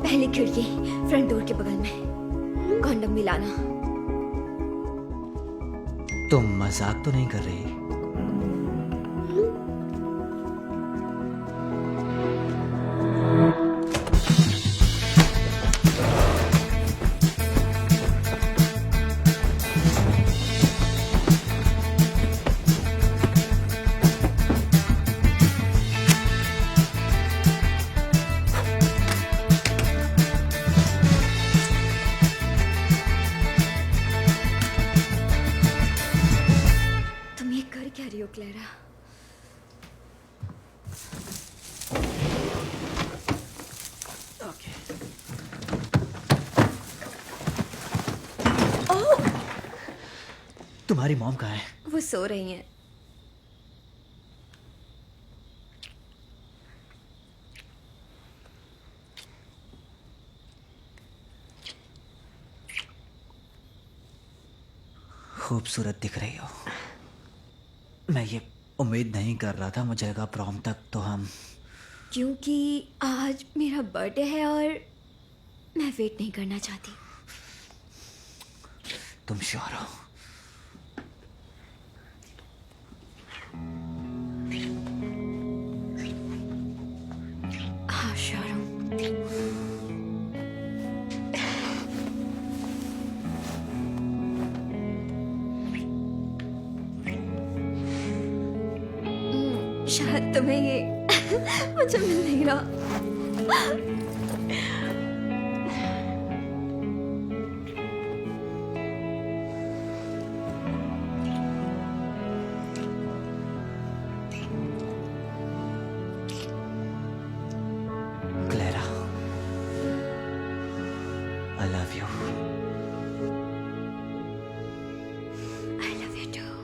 पहली खिड़की फ्रंट डोर के बगल में। कॉन्डम मिलाना। तुम मजाक तो नहीं कर रही? क्या रही हो क्लेरा? ओह! तुम्हारी मॉम कहाँ है? वो सो रही हैं। खूबसूरत दिख रही हो। मैं ये उम्मीद नहीं कर रहा था, मुझे लगा प्रॉम तक तो हम। क्योंकि आज मेरा बर्थडे है और मैं वेट नहीं करना चाहती। तुम श्योर हो? हाँ, श्योर हूँ। शायद तुम्हें ये मुझे मिल नहीं रहा। Clara, I love you. I love you too.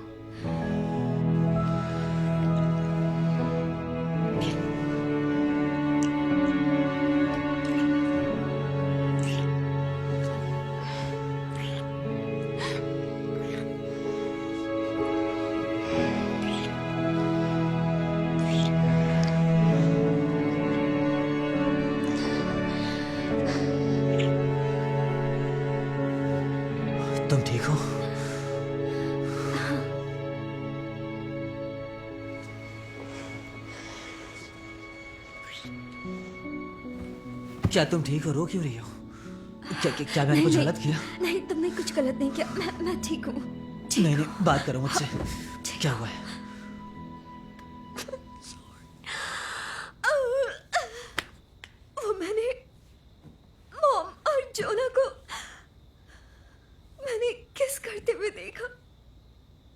क्या तुम ठीक हो? रो क्यों रही हो? क्या मैंने कुछ गलत किया? नहीं, तुमने कुछ गलत नहीं किया। मैं ठीक हूँ। नहीं, बात करो मुझसे। क्या हुआ है? वो मैंने मॉम और जोना को मैंने किस करते हुए देखा।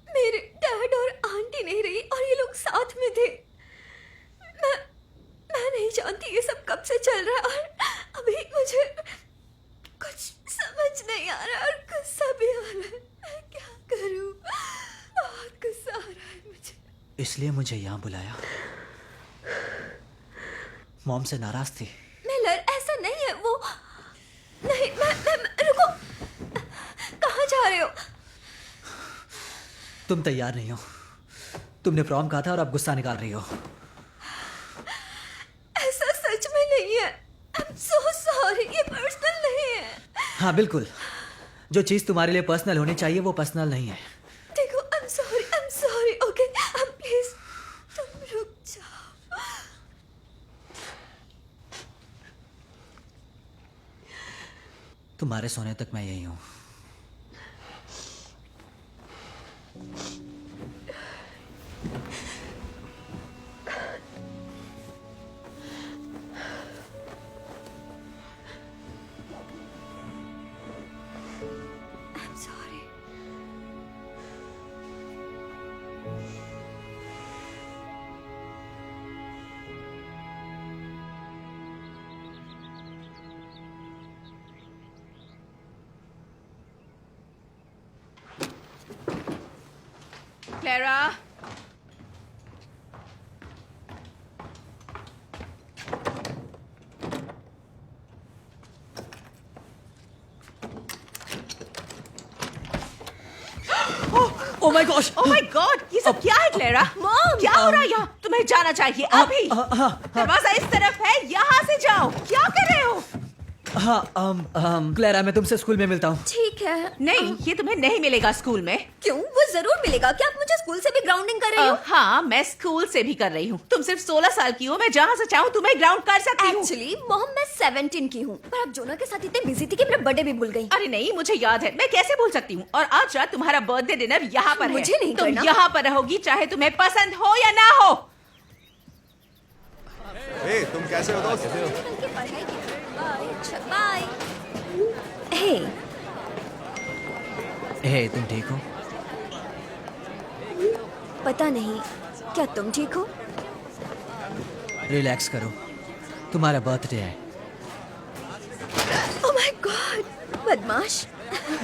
मेरे डैड और आंटी नहीं रही और ये लोग साथ में थे। मैं नहीं जानती ये सब कब से चल रहा है और अभी मुझे कुछ समझ नहीं आ रहा और गुस्सा भी आ रहा है। मैं क्या करूं? बहुत गुस्सा आ रहा है मुझे। इसलिए मुझे यहाँ बुलाया? मॉम से नाराज थी? मिलर, ऐसा नहीं है। वो नहीं, मैं रुको। कहाँ जा रहे हो? तुम तैयार नहीं हो। तुमने प्रॉम कहा था और अब गुस्सा निकाल रही हो। ऐसा सच में नहीं है। I'm so sorry, ये पर्सनल नहीं है। हाँ बिल्कुल, जो चीज तुम्हारे लिए पर्सनल होनी चाहिए वो पर्सनल नहीं है। देखो, I'm sorry, okay? प्लीज तुम रुक जाओ। तुम्हारे सोने तक मैं यही हूँ। I'm sorry. Clara, oh my gosh! Oh my God, ये सब क्या है क्लेरा? मॉम! क्या हो रहा है यहाँ? तुम्हें जाना चाहिए अभी। दरवाजा इस तरफ है, यहाँ से जाओ। क्या कर रहे हो? हाँ, क्लेरा, मैं तुमसे स्कूल में मिलता हूँ। ठीक है। नहीं, ये तुम्हें नहीं मिलेगा स्कूल में। क्यों? वो जरूर मिलेगा। क्या आप मुझे स्कूल से भी ग्राउंडिंग कर रही हो? हाँ, मैं स्कूल से भी कर रही हूँ। तुम सिर्फ 16 साल की हो। मैं जहाँ से चाहूँ तुम्हें ग्राउंड कर सकती हूँ। एक्चुअली मॉम, मैं 17 की हूँ, पर आप जोना के साथ इतने बिजी थी कि मेरा बर्थडे भी भूल गई। अरे नहीं, मुझे याद है। मैं कैसे भूल सकती हूँ? और आज रात तुम्हारा बर्थडे डिनर यहाँ पर है। मुझे नहीं तुम करना। यहाँ पर रहोगी, चाहे तुम्हें पसंद हो या ना हो। ए, तुम कैसे हो दोस्त? बाय। हे, हे, तुम ठीक हो? पता नहीं, क्या तुम ठीक हो? रिलैक्स करो, तुम्हारा बर्थडे है। ओह माय गॉड, बदमाश।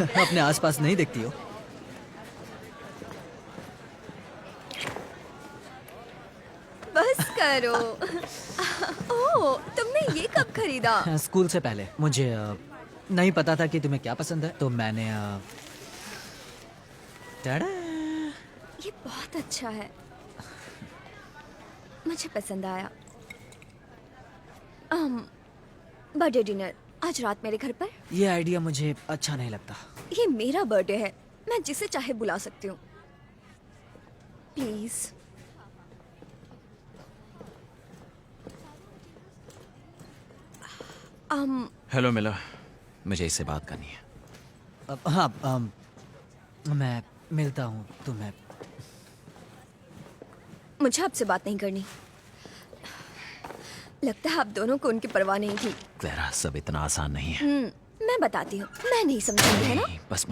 अपने आसपास नहीं देखती हो? बस करो। ओह, तुमने ये कब खरीदा? स्कूल से पहले। मुझे नहीं पता था कि तुम्हें क्या पसंद है, तो मैंने टाडा! ये बहुत अच्छा है, मुझे पसंद आया। बर्थडे डिनर आज रात मेरे घर पर? ये आइडिया मुझे अच्छा नहीं लगता। ये मेरा बर्थडे है, मैं जिसे चाहे बुला सकती हूँ। प्लीज। हेलो मिला, मुझे इससे बात करनी है। हाँ, मैं मिलता हूँ तुम्हें। मुझे आपसे बात नहीं करनी। लगता है आप दोनों को उनकी परवाह नहीं थी। क्लेरा, सब इतना आसान नहीं है। मैं बताती हूँ। मैं नहीं समझूंगी, है ना? बस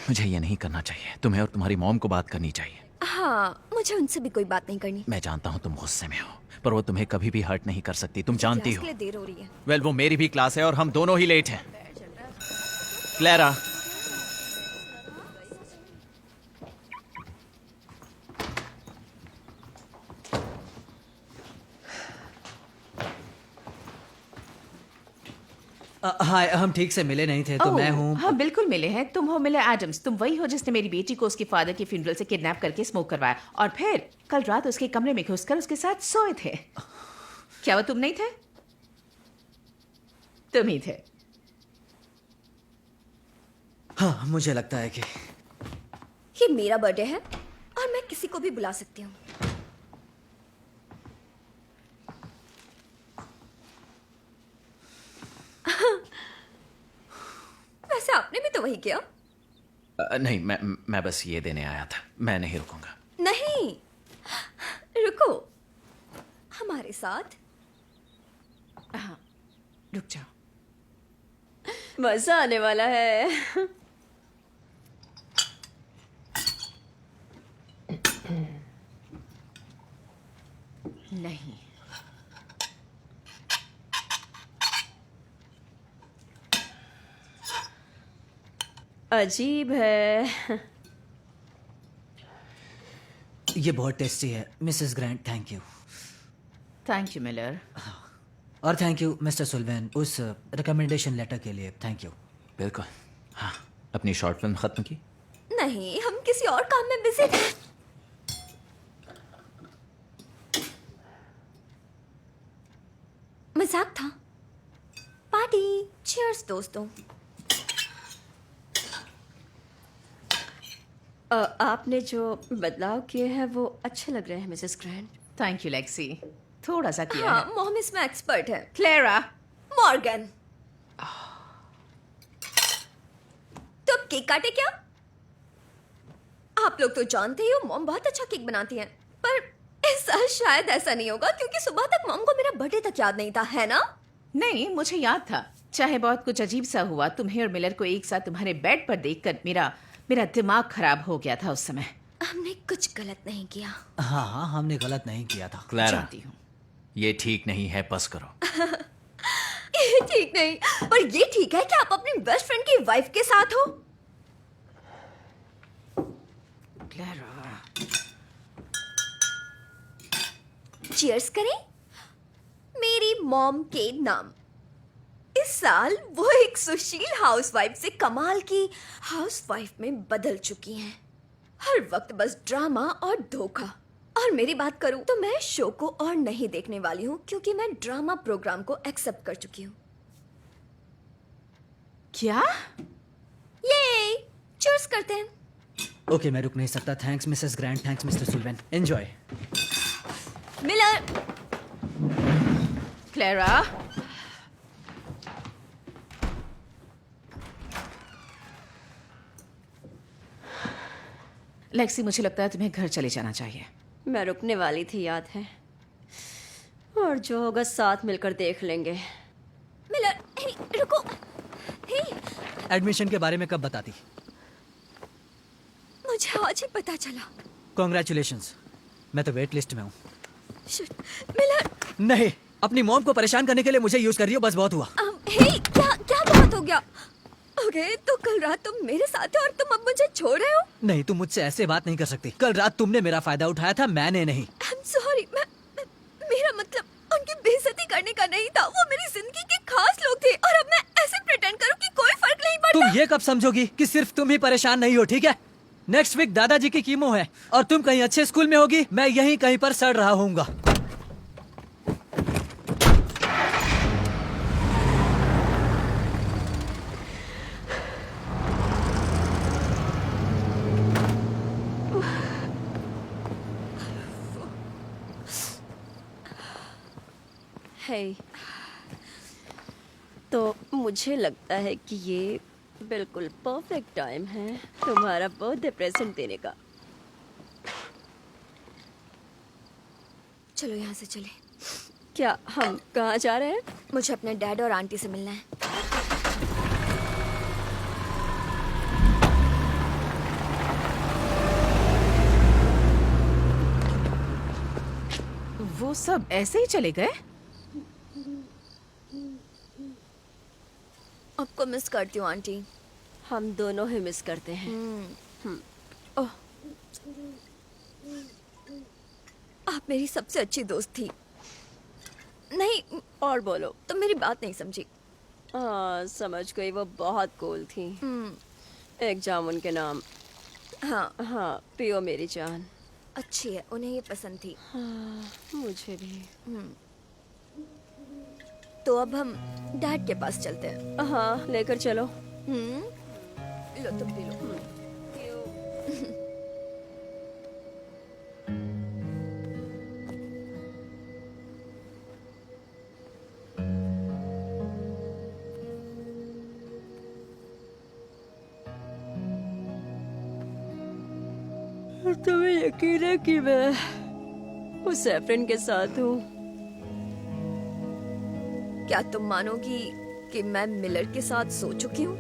मुझे ये नहीं करना चाहिए। तुम्हें और तुम्हारी मॉम को बात करनी चाहिए। हाँ, मुझे उनसे भी कोई बात नहीं करनी। मैं जानता हूँ तुम गुस्से में हो, पर वो तुम्हें कभी भी हर्ट नहीं कर सकती, तुम जानती हो। क्लास के लिए देर हो रही है। वेल, वो मेरी भी क्लास है और हम दोनों ही लेट हैं। क्लेरा, हाँ, हम ठीक से मिले नहीं थे, तो मैं हूँ। हाँ, बिल्कुल मिले हैं। तुम हो मिला एडम्स। तुम वही हो जिसने मेरी बेटी को उसके फादर के फ्यूनरल से किडनैप करके स्मोक करवाया और फिर कल रात उसके कमरे में घुसकर उसके साथ सोए थे। क्या वो तुम नहीं थे? तुम ही थे। हाँ, मुझे लगता है कि ये मेरा बर्थडे है और मैं किसी को भी बुला सकती हूँ। वही क्या? नहीं, मैं बस ये देने आया था, मैं नहीं रुकूंगा। नहीं, रुको, हमारे साथ। हाँ, रुक जाओ। मजा आने वाला है। नहीं, अजीब है। ये बहुत टेस्टी है Mrs Grant, thank you. Thank you Miller. और थैंक यू मिस्टर सुल्वेन उस रिकमेंडेशन लेटर के लिए, थैंक यू। बिल्कुल। हाँ, अपनी शॉर्ट फिल्म खत्म की? नहीं, हम किसी और काम में बिजी थे। मजाक था। पार्टी, चीयर्स दोस्तों। आपने जो बदलाव किए हैं वो अच्छे लग रहे हैं Mrs Grant. Thank you Lexi, थोड़ा सा किया हाँ, है। मॉम इसमें एक्सपर्ट है। क्लेरा। मॉर्गन। तो अब केक काटे क्या? आप लोग तो जानते ही हो मॉम बहुत अच्छा केक बनाती हैं, पर इस साल शायद ऐसा नहीं होगा क्योंकि सुबह तक मॉम को मेरा बर्थडे तक याद नहीं था, है ना? नहीं, मुझे याद था। चाहे बहुत कुछ अजीब सा हुआ, तुम्हें और मिलर को एक साथ तुम्हारे बेड पर देखकर मेरा दिमाग खराब हो गया था उस समय। हमने कुछ गलत नहीं किया। हाँ, हमने गलत नहीं किया था। क्लैरा, जानती हूँ। ये ठीक नहीं है, बस करो। ये ठीक नहीं, पर ये ठीक है कि आप अपनी बेस्ट फ्रेंड की वाइफ के साथ हो। क्लेरा। चीयर्स करें मेरी मॉम के नाम। इस साल वो एक सुशील हाउसवाइफ से कमाल की हाउसवाइफ में बदल चुकी हैं। हर वक्त बस ड्रामा और धोखा। और मेरी बात करूं तो मैं शो को और नहीं देखने वाली हूं क्योंकि मैं ड्रामा प्रोग्राम को एक्सेप्ट कर चुकी हूं। क्या? ये चीयर्स करते हैं। ओके, मैं रुक नहीं सकता। Thanks Mrs Grant, thanks Mr Sullivan, enjoy. Miller. Clara. Lexi, मुझे लगता है तुम्हें घर चले जाना चाहिए। मैं रुकने वाली थी, याद है। और जो होगा साथ मिलकर देख लेंगे। मिलर, हे, रुको। हे, एडमिशन के बारे में कब बताती? मुझे आज ही पता चला। कॉन्ग्रेचुलेशंस, मैं तो वेट लिस्ट में हूँ। Shit, Miller. नहीं, अपनी मॉम को परेशान करने के लिए मुझे यूज कर रही हो, बस बहुत हुआ। हे, क्या बात हो गया? ओके, तो कल रात तुम मेरे साथ थे और तुम अब मुझे छोड़ रहे हो? नहीं, तुम मुझसे ऐसे बात नहीं कर सकती। कल रात तुमने मेरा फायदा उठाया था, मैंने नहीं। आई एम सॉरी, मेरा मतलब उनकी बेइज्जती करने का नहीं था। वो मेरी जिंदगी के खास लोग थे और अब मैं ऐसे प्रिटेंड करूं कि कोई फर्क नहीं पड़ता। तुम ये कब समझोगी कि सिर्फ तुम ही परेशान नहीं हो, ठीक है? नेक्स्ट वीक दादाजी की कीमो है और तुम कहीं अच्छे स्कूल में होगी, मैं यहीं कहीं पर सड़ रहा होऊंगा। है तो मुझे लगता है कि ये बिल्कुल परफेक्ट टाइम है तुम्हारा बर्थडे प्रेजेंट देने का। चलो यहाँ से चले। क्या हम कहाँ जा रहे हैं? मुझे अपने डैड और आंटी से मिलना है। वो सब ऐसे ही चले गए? आपको मिस करती हूँ आंटी। हम दोनों ही मिस करते हैं। ओह, आप मेरी सबसे अच्छी दोस्त थी। नहीं, और बोलो। तुम मेरी बात नहीं समझी। हाँ, समझ गई, वो बहुत कूल थी। एक जामुन के नाम। हाँ हाँ, पियो मेरी जान। अच्छी है, उन्हें ये पसंद थी। हाँ, मुझे भी। तो अब हम डैड के पास चलते हैं। हाँ, लेकर चलो। लो, तुम पी लो। और तुम्हें यकीन है कि मैं उस सैफरन के साथ हूँ? क्या तुम मानोगी कि मैं मिलर के साथ सो चुकी हूँ?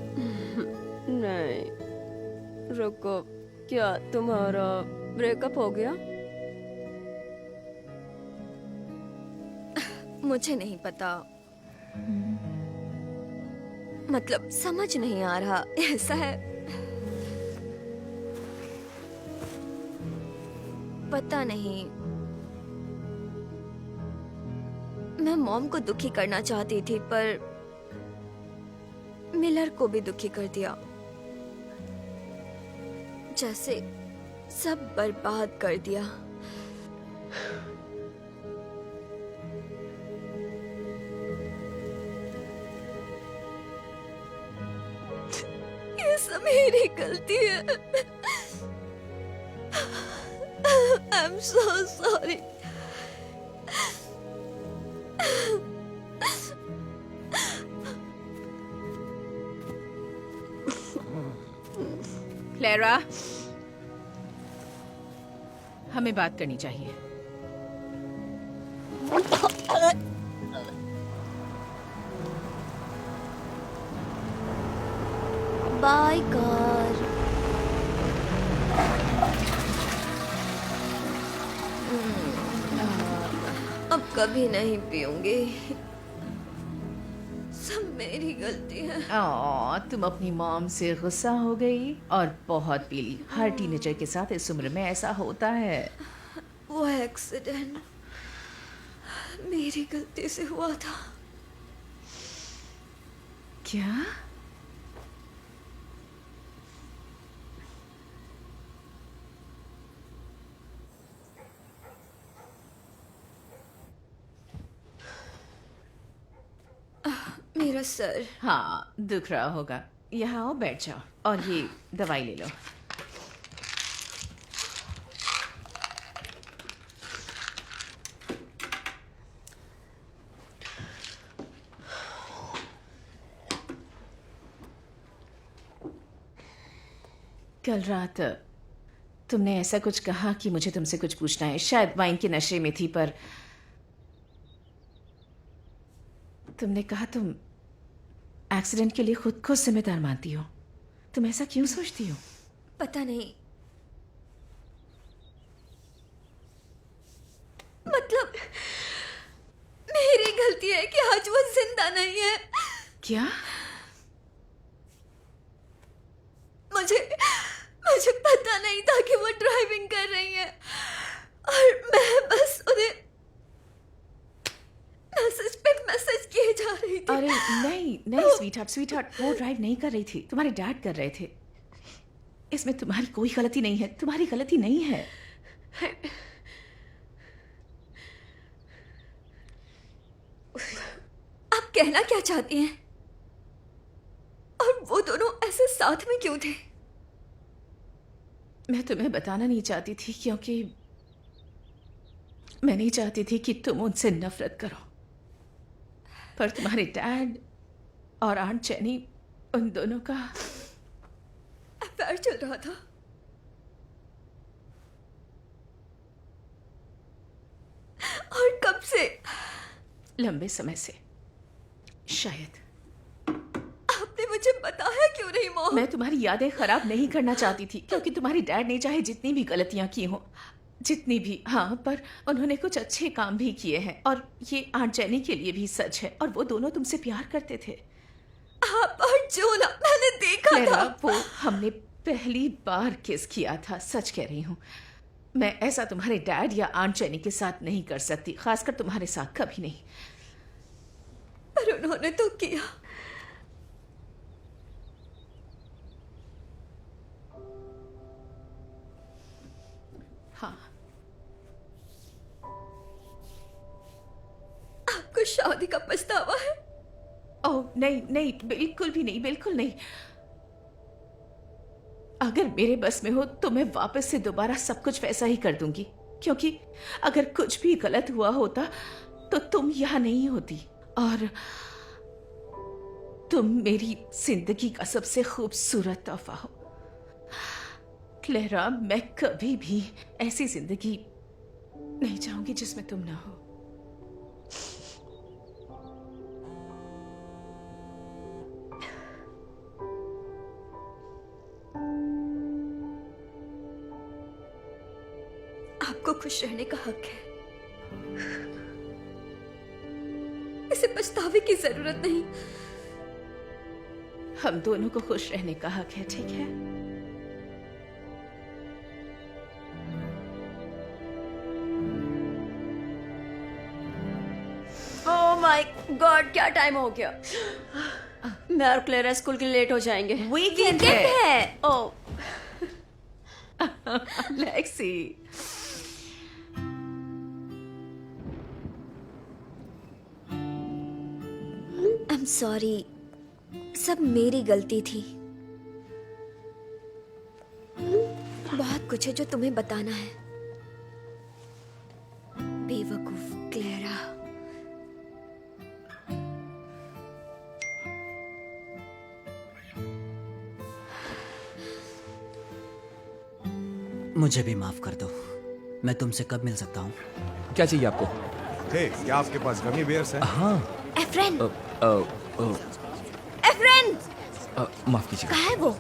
नहीं, रुको, क्या तुम्हारा ब्रेकअप हो गया? मुझे नहीं पता, मतलब समझ नहीं आ रहा। ऐसा है, पता नहीं, मैं मॉम को दुखी करना चाहती थी पर मिलर को भी दुखी कर दिया। जैसे सब बर्बाद कर दिया। ये सब मेरी गलती है। I'm so sorry. क्लेरा, हमें बात करनी चाहिए। By car. अब कभी नहीं पीऊंगी। सब मेरी गलती है। तुम अपनी मॉम से गुस्सा हो गई और बहुत पी ली। हर टीनेजर के साथ इस उम्र में ऐसा होता है। वो एक्सीडेंट मेरी गलती से हुआ था। क्या? मेरा सर। हाँ, दुख रहा होगा। यहाँ आओ, बैठ जाओ और ये दवाई ले लो। कल रात तुमने ऐसा कुछ कहा कि मुझे तुमसे कुछ पूछना है। शायद वाइन के नशे में थी, पर तुमने कहा तुम एक्सीडेंट के लिए खुद को जिम्मेदार मानती हो। तुम ऐसा क्यों सोचती हो? पता नहीं, मतलब मेरी गलती है कि आज वो जिंदा नहीं है। क्या? मुझे पता नहीं था कि वो ड्राइविंग कर रही है और मैं बस उन्हें मैसेज पे मैसेज किए जा रही थी। अरे नहीं स्वीटहार्ट, वो ड्राइव नहीं कर रही थी, तुम्हारे डैड कर रहे थे। इसमें तुम्हारी कोई गलती नहीं है, तुम्हारी गलती नहीं है। आप कहना क्या चाहती हैं? और वो दोनों ऐसे साथ में क्यों थे? मैं तुम्हें बताना नहीं चाहती थी क्योंकि मैं नहीं चाहती थी कि तुम उनसे नफरत करो, पर तुम्हारे डैड और आंट जेनी, उन दोनों का अफेयर चल रहा था। और कब से? लंबे समय से। शायद आपने मुझे बताया क्यों नहीं मॉम? मैं तुम्हारी यादें खराब नहीं करना चाहती थी क्योंकि तुम्हारी डैड ने चाहे जितनी भी गलतियां की हो, जितनी भी, हाँ, पर उन्होंने कुछ अच्छे काम भी किए हैं और ये आंट जेनी के लिए भी सच है। और वो दोनों तुमसे प्यार करते थे। आप और जोना, मैंने देखा था। वो हमने पहली बार किस किया था, सच कह रही हूँ। मैं ऐसा तुम्हारे डैड या आंट जेनी के साथ नहीं कर सकती, खासकर तुम्हारे साथ कभी नहीं। पर उन्होंने तो किया। हाँ, आपको शादी का पछतावा है? ओह नहीं, बिल्कुल भी नहीं, बिल्कुल नहीं। अगर मेरे बस में हो तो मैं वापस से दोबारा सब कुछ वैसा ही कर दूंगी, क्योंकि अगर कुछ भी गलत हुआ होता तो तुम यहां नहीं होती और तुम मेरी जिंदगी का सबसे खूबसूरत तोहफा हो। क्लेरा, मैं कभी भी ऐसी जिंदगी नहीं चाहूंगी जिसमें तुम ना हो। आपको खुश रहने का हक है, इसे पछतावे की जरूरत नहीं। हम दोनों को खुश रहने का हक है, ठीक है? ओह माय गॉड, क्या टाइम हो गया। मैं और क्लेरा स्कूल के लिए लेट हो जाएंगे। वीकेंड है। ओह लेक्सी, आई एम सॉरी, सब मेरी गलती थी। बहुत कुछ है जो तुम्हें बताना है। बेवकूफ क्लेरा। मुझे भी माफ कर दो। मैं तुमसे कब मिल सकता हूँ? क्या चाहिए आपको? क्या आपके पास गमी बेयर्स है? हाँ। एफ्रेन, एफ्रेन, माफ कीजिएगा। कहाँ है वो?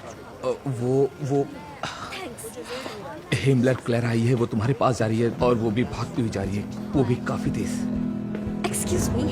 वो हिमलर क्लेरा आई है, वो तुम्हारे पास जा रही है और वो भी भागती हुई जा रही है, वो भी काफी तेज। Excuse me.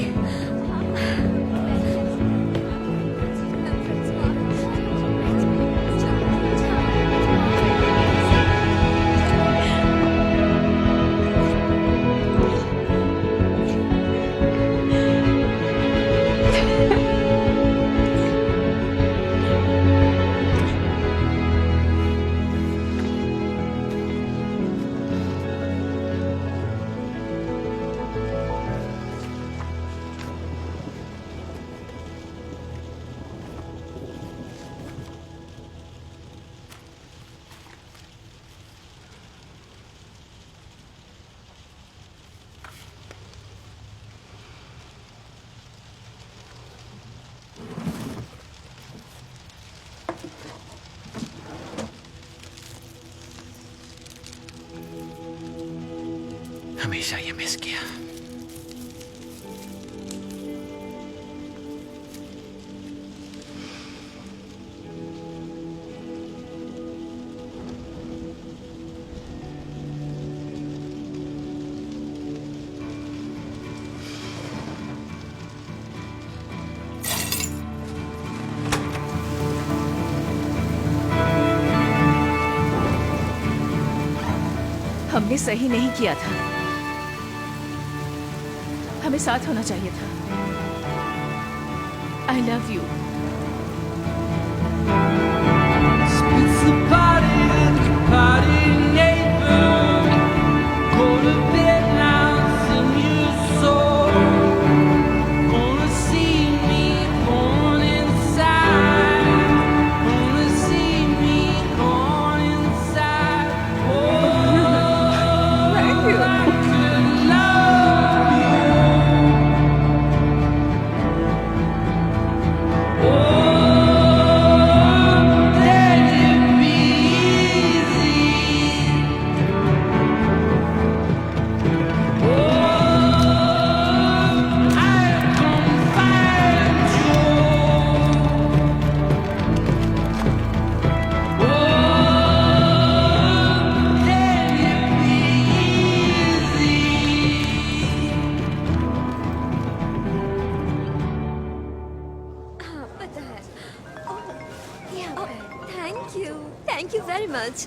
हमेशा ये मिस किया। हमने सही नहीं किया था, हमें साथ होना चाहिए था। आई love you. Thank you very much.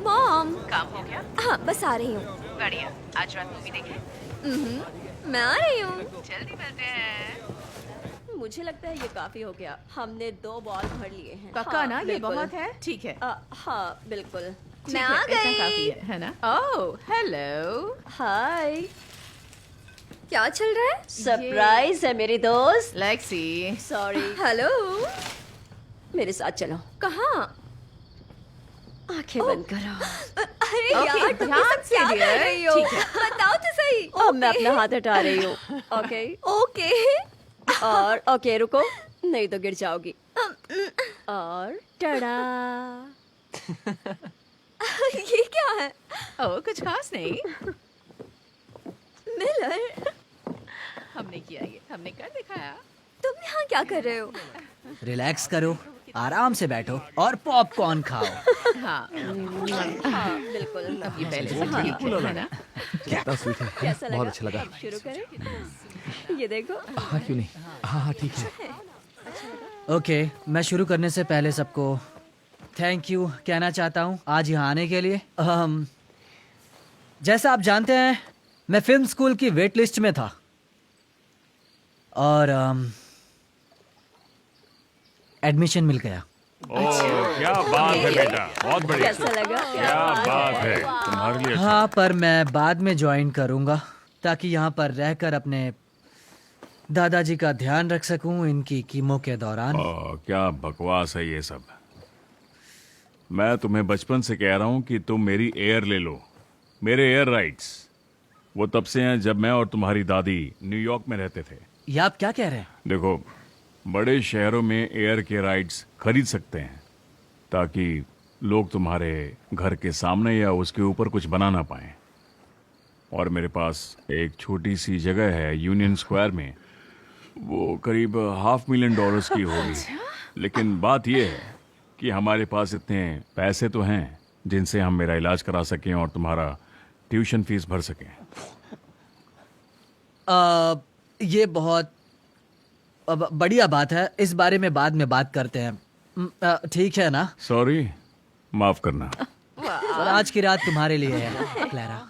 Mom, काम हो गया? हाँ, बस आ रही हूँ। बढ़िया। आज रात मूवी देखें? मैं आ रही हूँ। जल्दी मिलते हैं। मुझे लगता है ये काफी हो गया। हमने 2 बॉल भर लिए हैं। पक्का हाँ, ना? ये बिल्कुल। बहुत है। ठीक है। हाँ बिल्कुल। ठीक मैं है, आ इतना गई। काफी है ना? Oh hello. हाय। क्या चल रहा है? सरप्राइज है मेरी दोस्त। लेक्सी। सॉरी। हेलो। मेरे साथ चलो। कहाँ? आंखें बंद करो। अरे Okay, यार, तुम ये ध्यान सब से क्या कर dear। रही हो? ठीक है। बताओ तो सही। अब मैं अपना हाथ हटा रही हूँ। Okay okay. और ओके रुको, नहीं तो गिर जाओगी। और टड़ा। ये क्या है? ओह कुछ खास नहीं। मिलर, हमने किया ये, हमने कर दिखाया। तुम यहाँ क्या कर रहे हो? रिलैक्स करो, आराम से बैठो और पॉपकॉर्न खाओ। हाँ बिल्कुल, अब ये पहले से ठीक है ना? कितना स्वीट है, कैसा लगा? बहुत अच्छा लगा। अब शुरू करें? ये देखो। हाँ क्यों नहीं, हाँ ठीक है। ओके, मैं शुरू करने से पहले सबको थैंक यू कहना चाहता हूँ आज यहाँ आने के लिए। जैसा आप जानते हैं मैं फिल्म स्कूल की वेट लिस्ट में था और एडमिशन मिल गया। ओह क्या बात है बेटा, बहुत बढ़िया। कैसा लगा? क्या बात है, तुम्हारे लिए अच्छा। हाँ, पर मैं बाद में ज्वाइन करूँगा ताकि यहाँ पर रहकर अपने दादाजी का ध्यान रख सकूं इनकी कीमो के दौरान। क्या बकवास है ये सब। मैं तुम्हें बचपन से कह रहा हूँ कि तुम मेरी एयर ले लो, मेरे एयर राइट्स। वो तब से हैं जब मैं और तुम्हारी दादी न्यूयॉर्क में रहते थे। ये आप क्या कह रहे हैं? देखो, बड़े शहरों में एयर के राइट्स खरीद सकते हैं ताकि लोग तुम्हारे घर के सामने या उसके ऊपर कुछ बना ना पाए। और मेरे पास एक छोटी सी जगह है यूनियन स्क्वायर में, वो करीब $500,000 की होगी। लेकिन बात यह है कि हमारे पास इतने पैसे तो हैं जिनसे हम मेरा इलाज करा सकें और तुम्हारा ट्यूशन फीस भर सकें। ये बहुत बढ़िया बात है, इस बारे में बाद में बात करते हैं, ठीक है ना? सॉरी, माफ करना। और आज की रात तुम्हारे लिए है क्लैरा,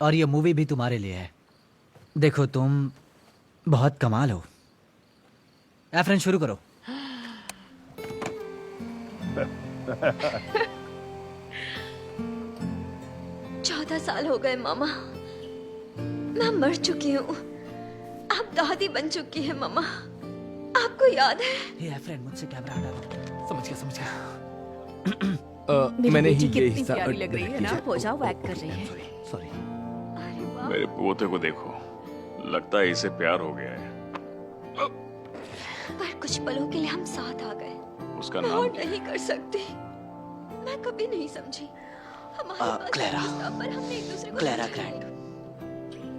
और ये मूवी भी तुम्हारे लिए है। देखो तुम बहुत कमाल हो। एफरेन शुरू करो। 14 साल हो गए मामा, मैं मर चुकी हूँ। आप दादी बन चुकी है मामा, आपको याद है? हे एफरेन, मुझसे कैमरा हटा दो। समझ गया। मैंने ही ये हिस्सा प्यारी लग रही है ना, हो जाओ, वैक कर रही है। सॉरी। मेरे पोते को देखो, लगता है इसे प्यार हो गया है। पर कुछ पलों के लिए हम साथ आ गए। उसका मैं नाम और नहीं कर सकती। मैं कभी नहीं समझी हमारे पास क्लैरा, रिश्ता, पर हमने एक दूसरे को क्लैरा समझा ग्रैंड, नहीं।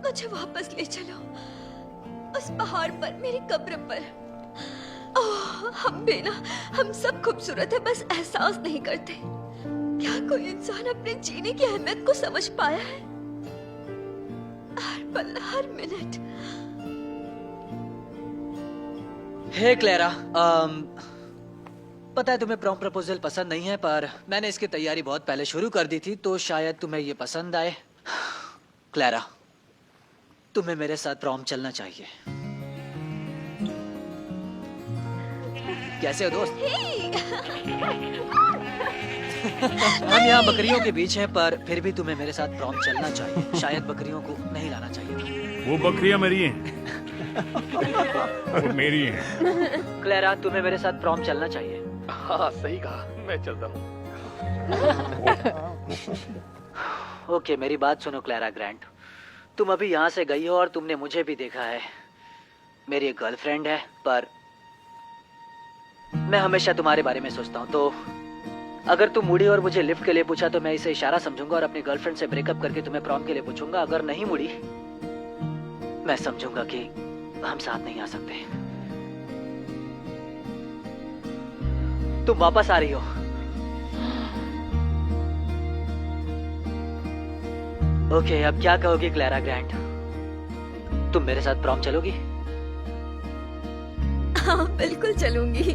मुझे वापस ले चलो उस पहाड़ पर, मेरी कब्र पर। ओह, हम सब खूबसूरत है, बस एहसास नहीं करते। क्या कोई इंसान अपने जीने की अहमियत को समझ पाया है? हर पल, हर मिनट। हे क्लैरा, पता है तुम्हें प्रॉम प्रपोजल पसंद नहीं है, पर मैंने इसकी तैयारी बहुत पहले शुरू कर दी थी, तो शायद तुम्हें ये पसंद आए। क्लैरा, तुम्हें मेरे साथ प्रॉम चलना चाहिए। कैसे हो दोस्त? हम यहाँ बकरियों के बीच हैं, पर फिर भी तुम्हें मेरे साथ प्रॉम चलना चाहिए। शायद बकरियों को नहीं लाना चाहिए। वो बकरियां मेरी हैं। वो मेरी हैं। क्लैरा, तुम्हें मेरे साथ प्रॉम चलना चाहिए। हाँ सही कहा, मैं चलता हूँ। ओके, मेरी बात सुनो क्लैरा ग्रैंट, तुम अभी यहाँ से गई हो और तुमने मुझे भी देखा है। मेरी एक गर्लफ्रेंड है, पर मैं हमेशा तुम्हारे बारे में सोचता हूँ। तो अगर तुम मुड़ी और मुझे लिफ्ट के लिए पूछा तो मैं इसे इशारा समझूंगा और अपनी गर्लफ्रेंड से ब्रेकअप करके तुम्हें प्रॉम के लिए पूछूंगा। अगर नहीं मुड़ी, मैं समझूंगा कि हम साथ नहीं आ सकते। तुम वापस आ रही हो? ओके, अब क्या कहोगी क्लैरा ग्रैंट? तुम मेरे साथ प्रॉम चलोगी? हाँ, बिल्कुल चलूंगी।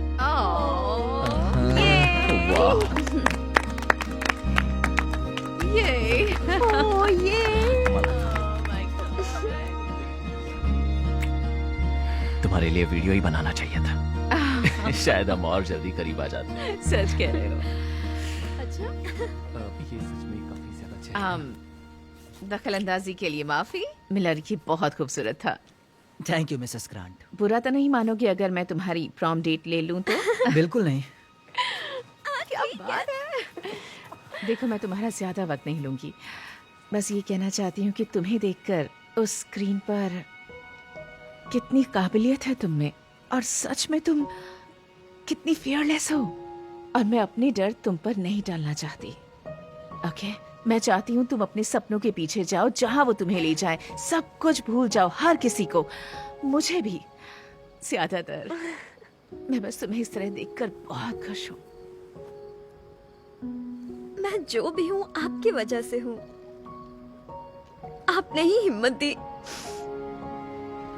तुम्हारे लिए वीडियो ही बनाना चाहिए था। शायद हम और जल्दी करीब आ जाते। सच कह रहे हो। अच्छा, ये सच में काफी ज्यादा अच्छा है। दखल अंदाजी के लिए माफी। मिलर की बहुत खूबसूरत था। Thank you Mrs grant. बुरा तो नहीं मानोगे अगर मैं तुम्हारी प्रॉम डेट ले लूं तो? बिल्कुल नहीं। क्या बात है। देखो, मैं तुम्हारा ज्यादा वक्त नहीं लूंगी। बस ये कहना चाहती हूँ कि तुम्हें देखकर उस स्क्रीन पर कितनी काबिलियत है तुम में, और सच में तुम कितनी फियरलेस हो। और मैं अपनी डर तुम पर नहीं डालना चाहती। ओके, मैं चाहती हूँ तुम अपने सपनों के पीछे जाओ, जहाँ वो तुम्हें ले जाए। सब कुछ भूल जाओ, हर किसी को, मुझे भी ज्यादातर। मैं बस तुम्हें इस तरह देखकर बहुत खुश हूँ। मैं जो भी हूँ आपकी वजह से हूँ। आपने ही हिम्मत दी।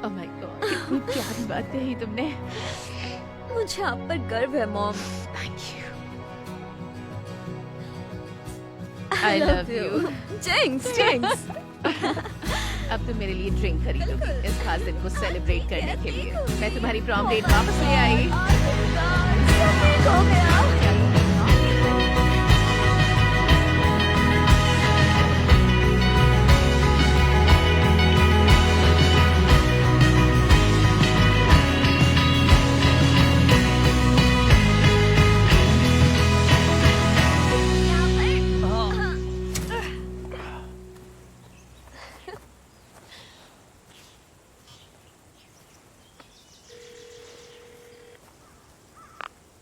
ओह माय गॉड, कितनी प्यारी बात कही तुमने। मुझे आप पर गर्व है mom. Thank you. I love you. Jinx. अब तुम मेरे लिए ड्रिंक खरीदोगी इस खास दिन को सेलिब्रेट करने के लिए। मैं तुम्हारी प्रॉम डेट वापस ले आई। हो गया।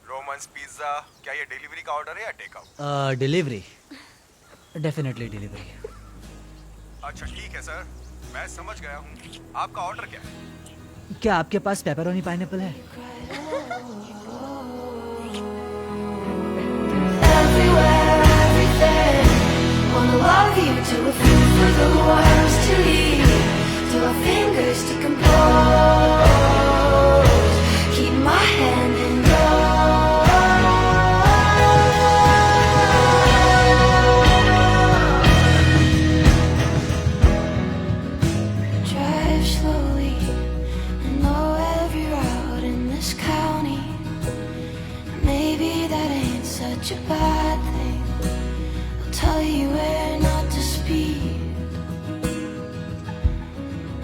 रोमन्स पिज्जा, क्या ये डिलीवरी का ऑर्डर है या take out? Delivery, definitely delivery. अच्छा ठीक है सर, मैं समझ गया हूँ। आपका ऑर्डर क्या है? क्या आपके पास पेपरोनी पाइनएप्पल है? Everywhere, everything. Wanna love you till we're food for the worms to eat, till our fingers decompose. Keep my hand in yours. Drive slowly and know every route in this county. Maybe that ain't such a bad thing. I'll tell you where not to speed.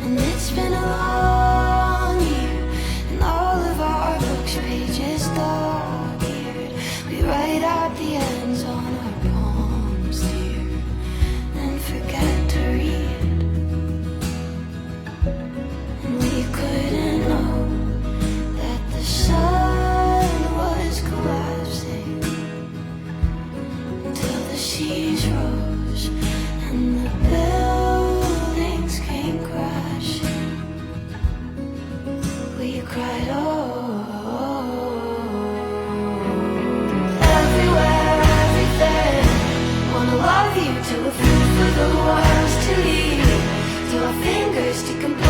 And it's been a long year, and all of our books pages dog-eared. We write out the ends on our palms, dear, then forget to read. And we couldn't know that the sun was collapsing until the seas rose and the buildings came crashing. We cried, oh, everywhere, everything. Wanna love you till we're food for the worms to eat, till our fingers decompose.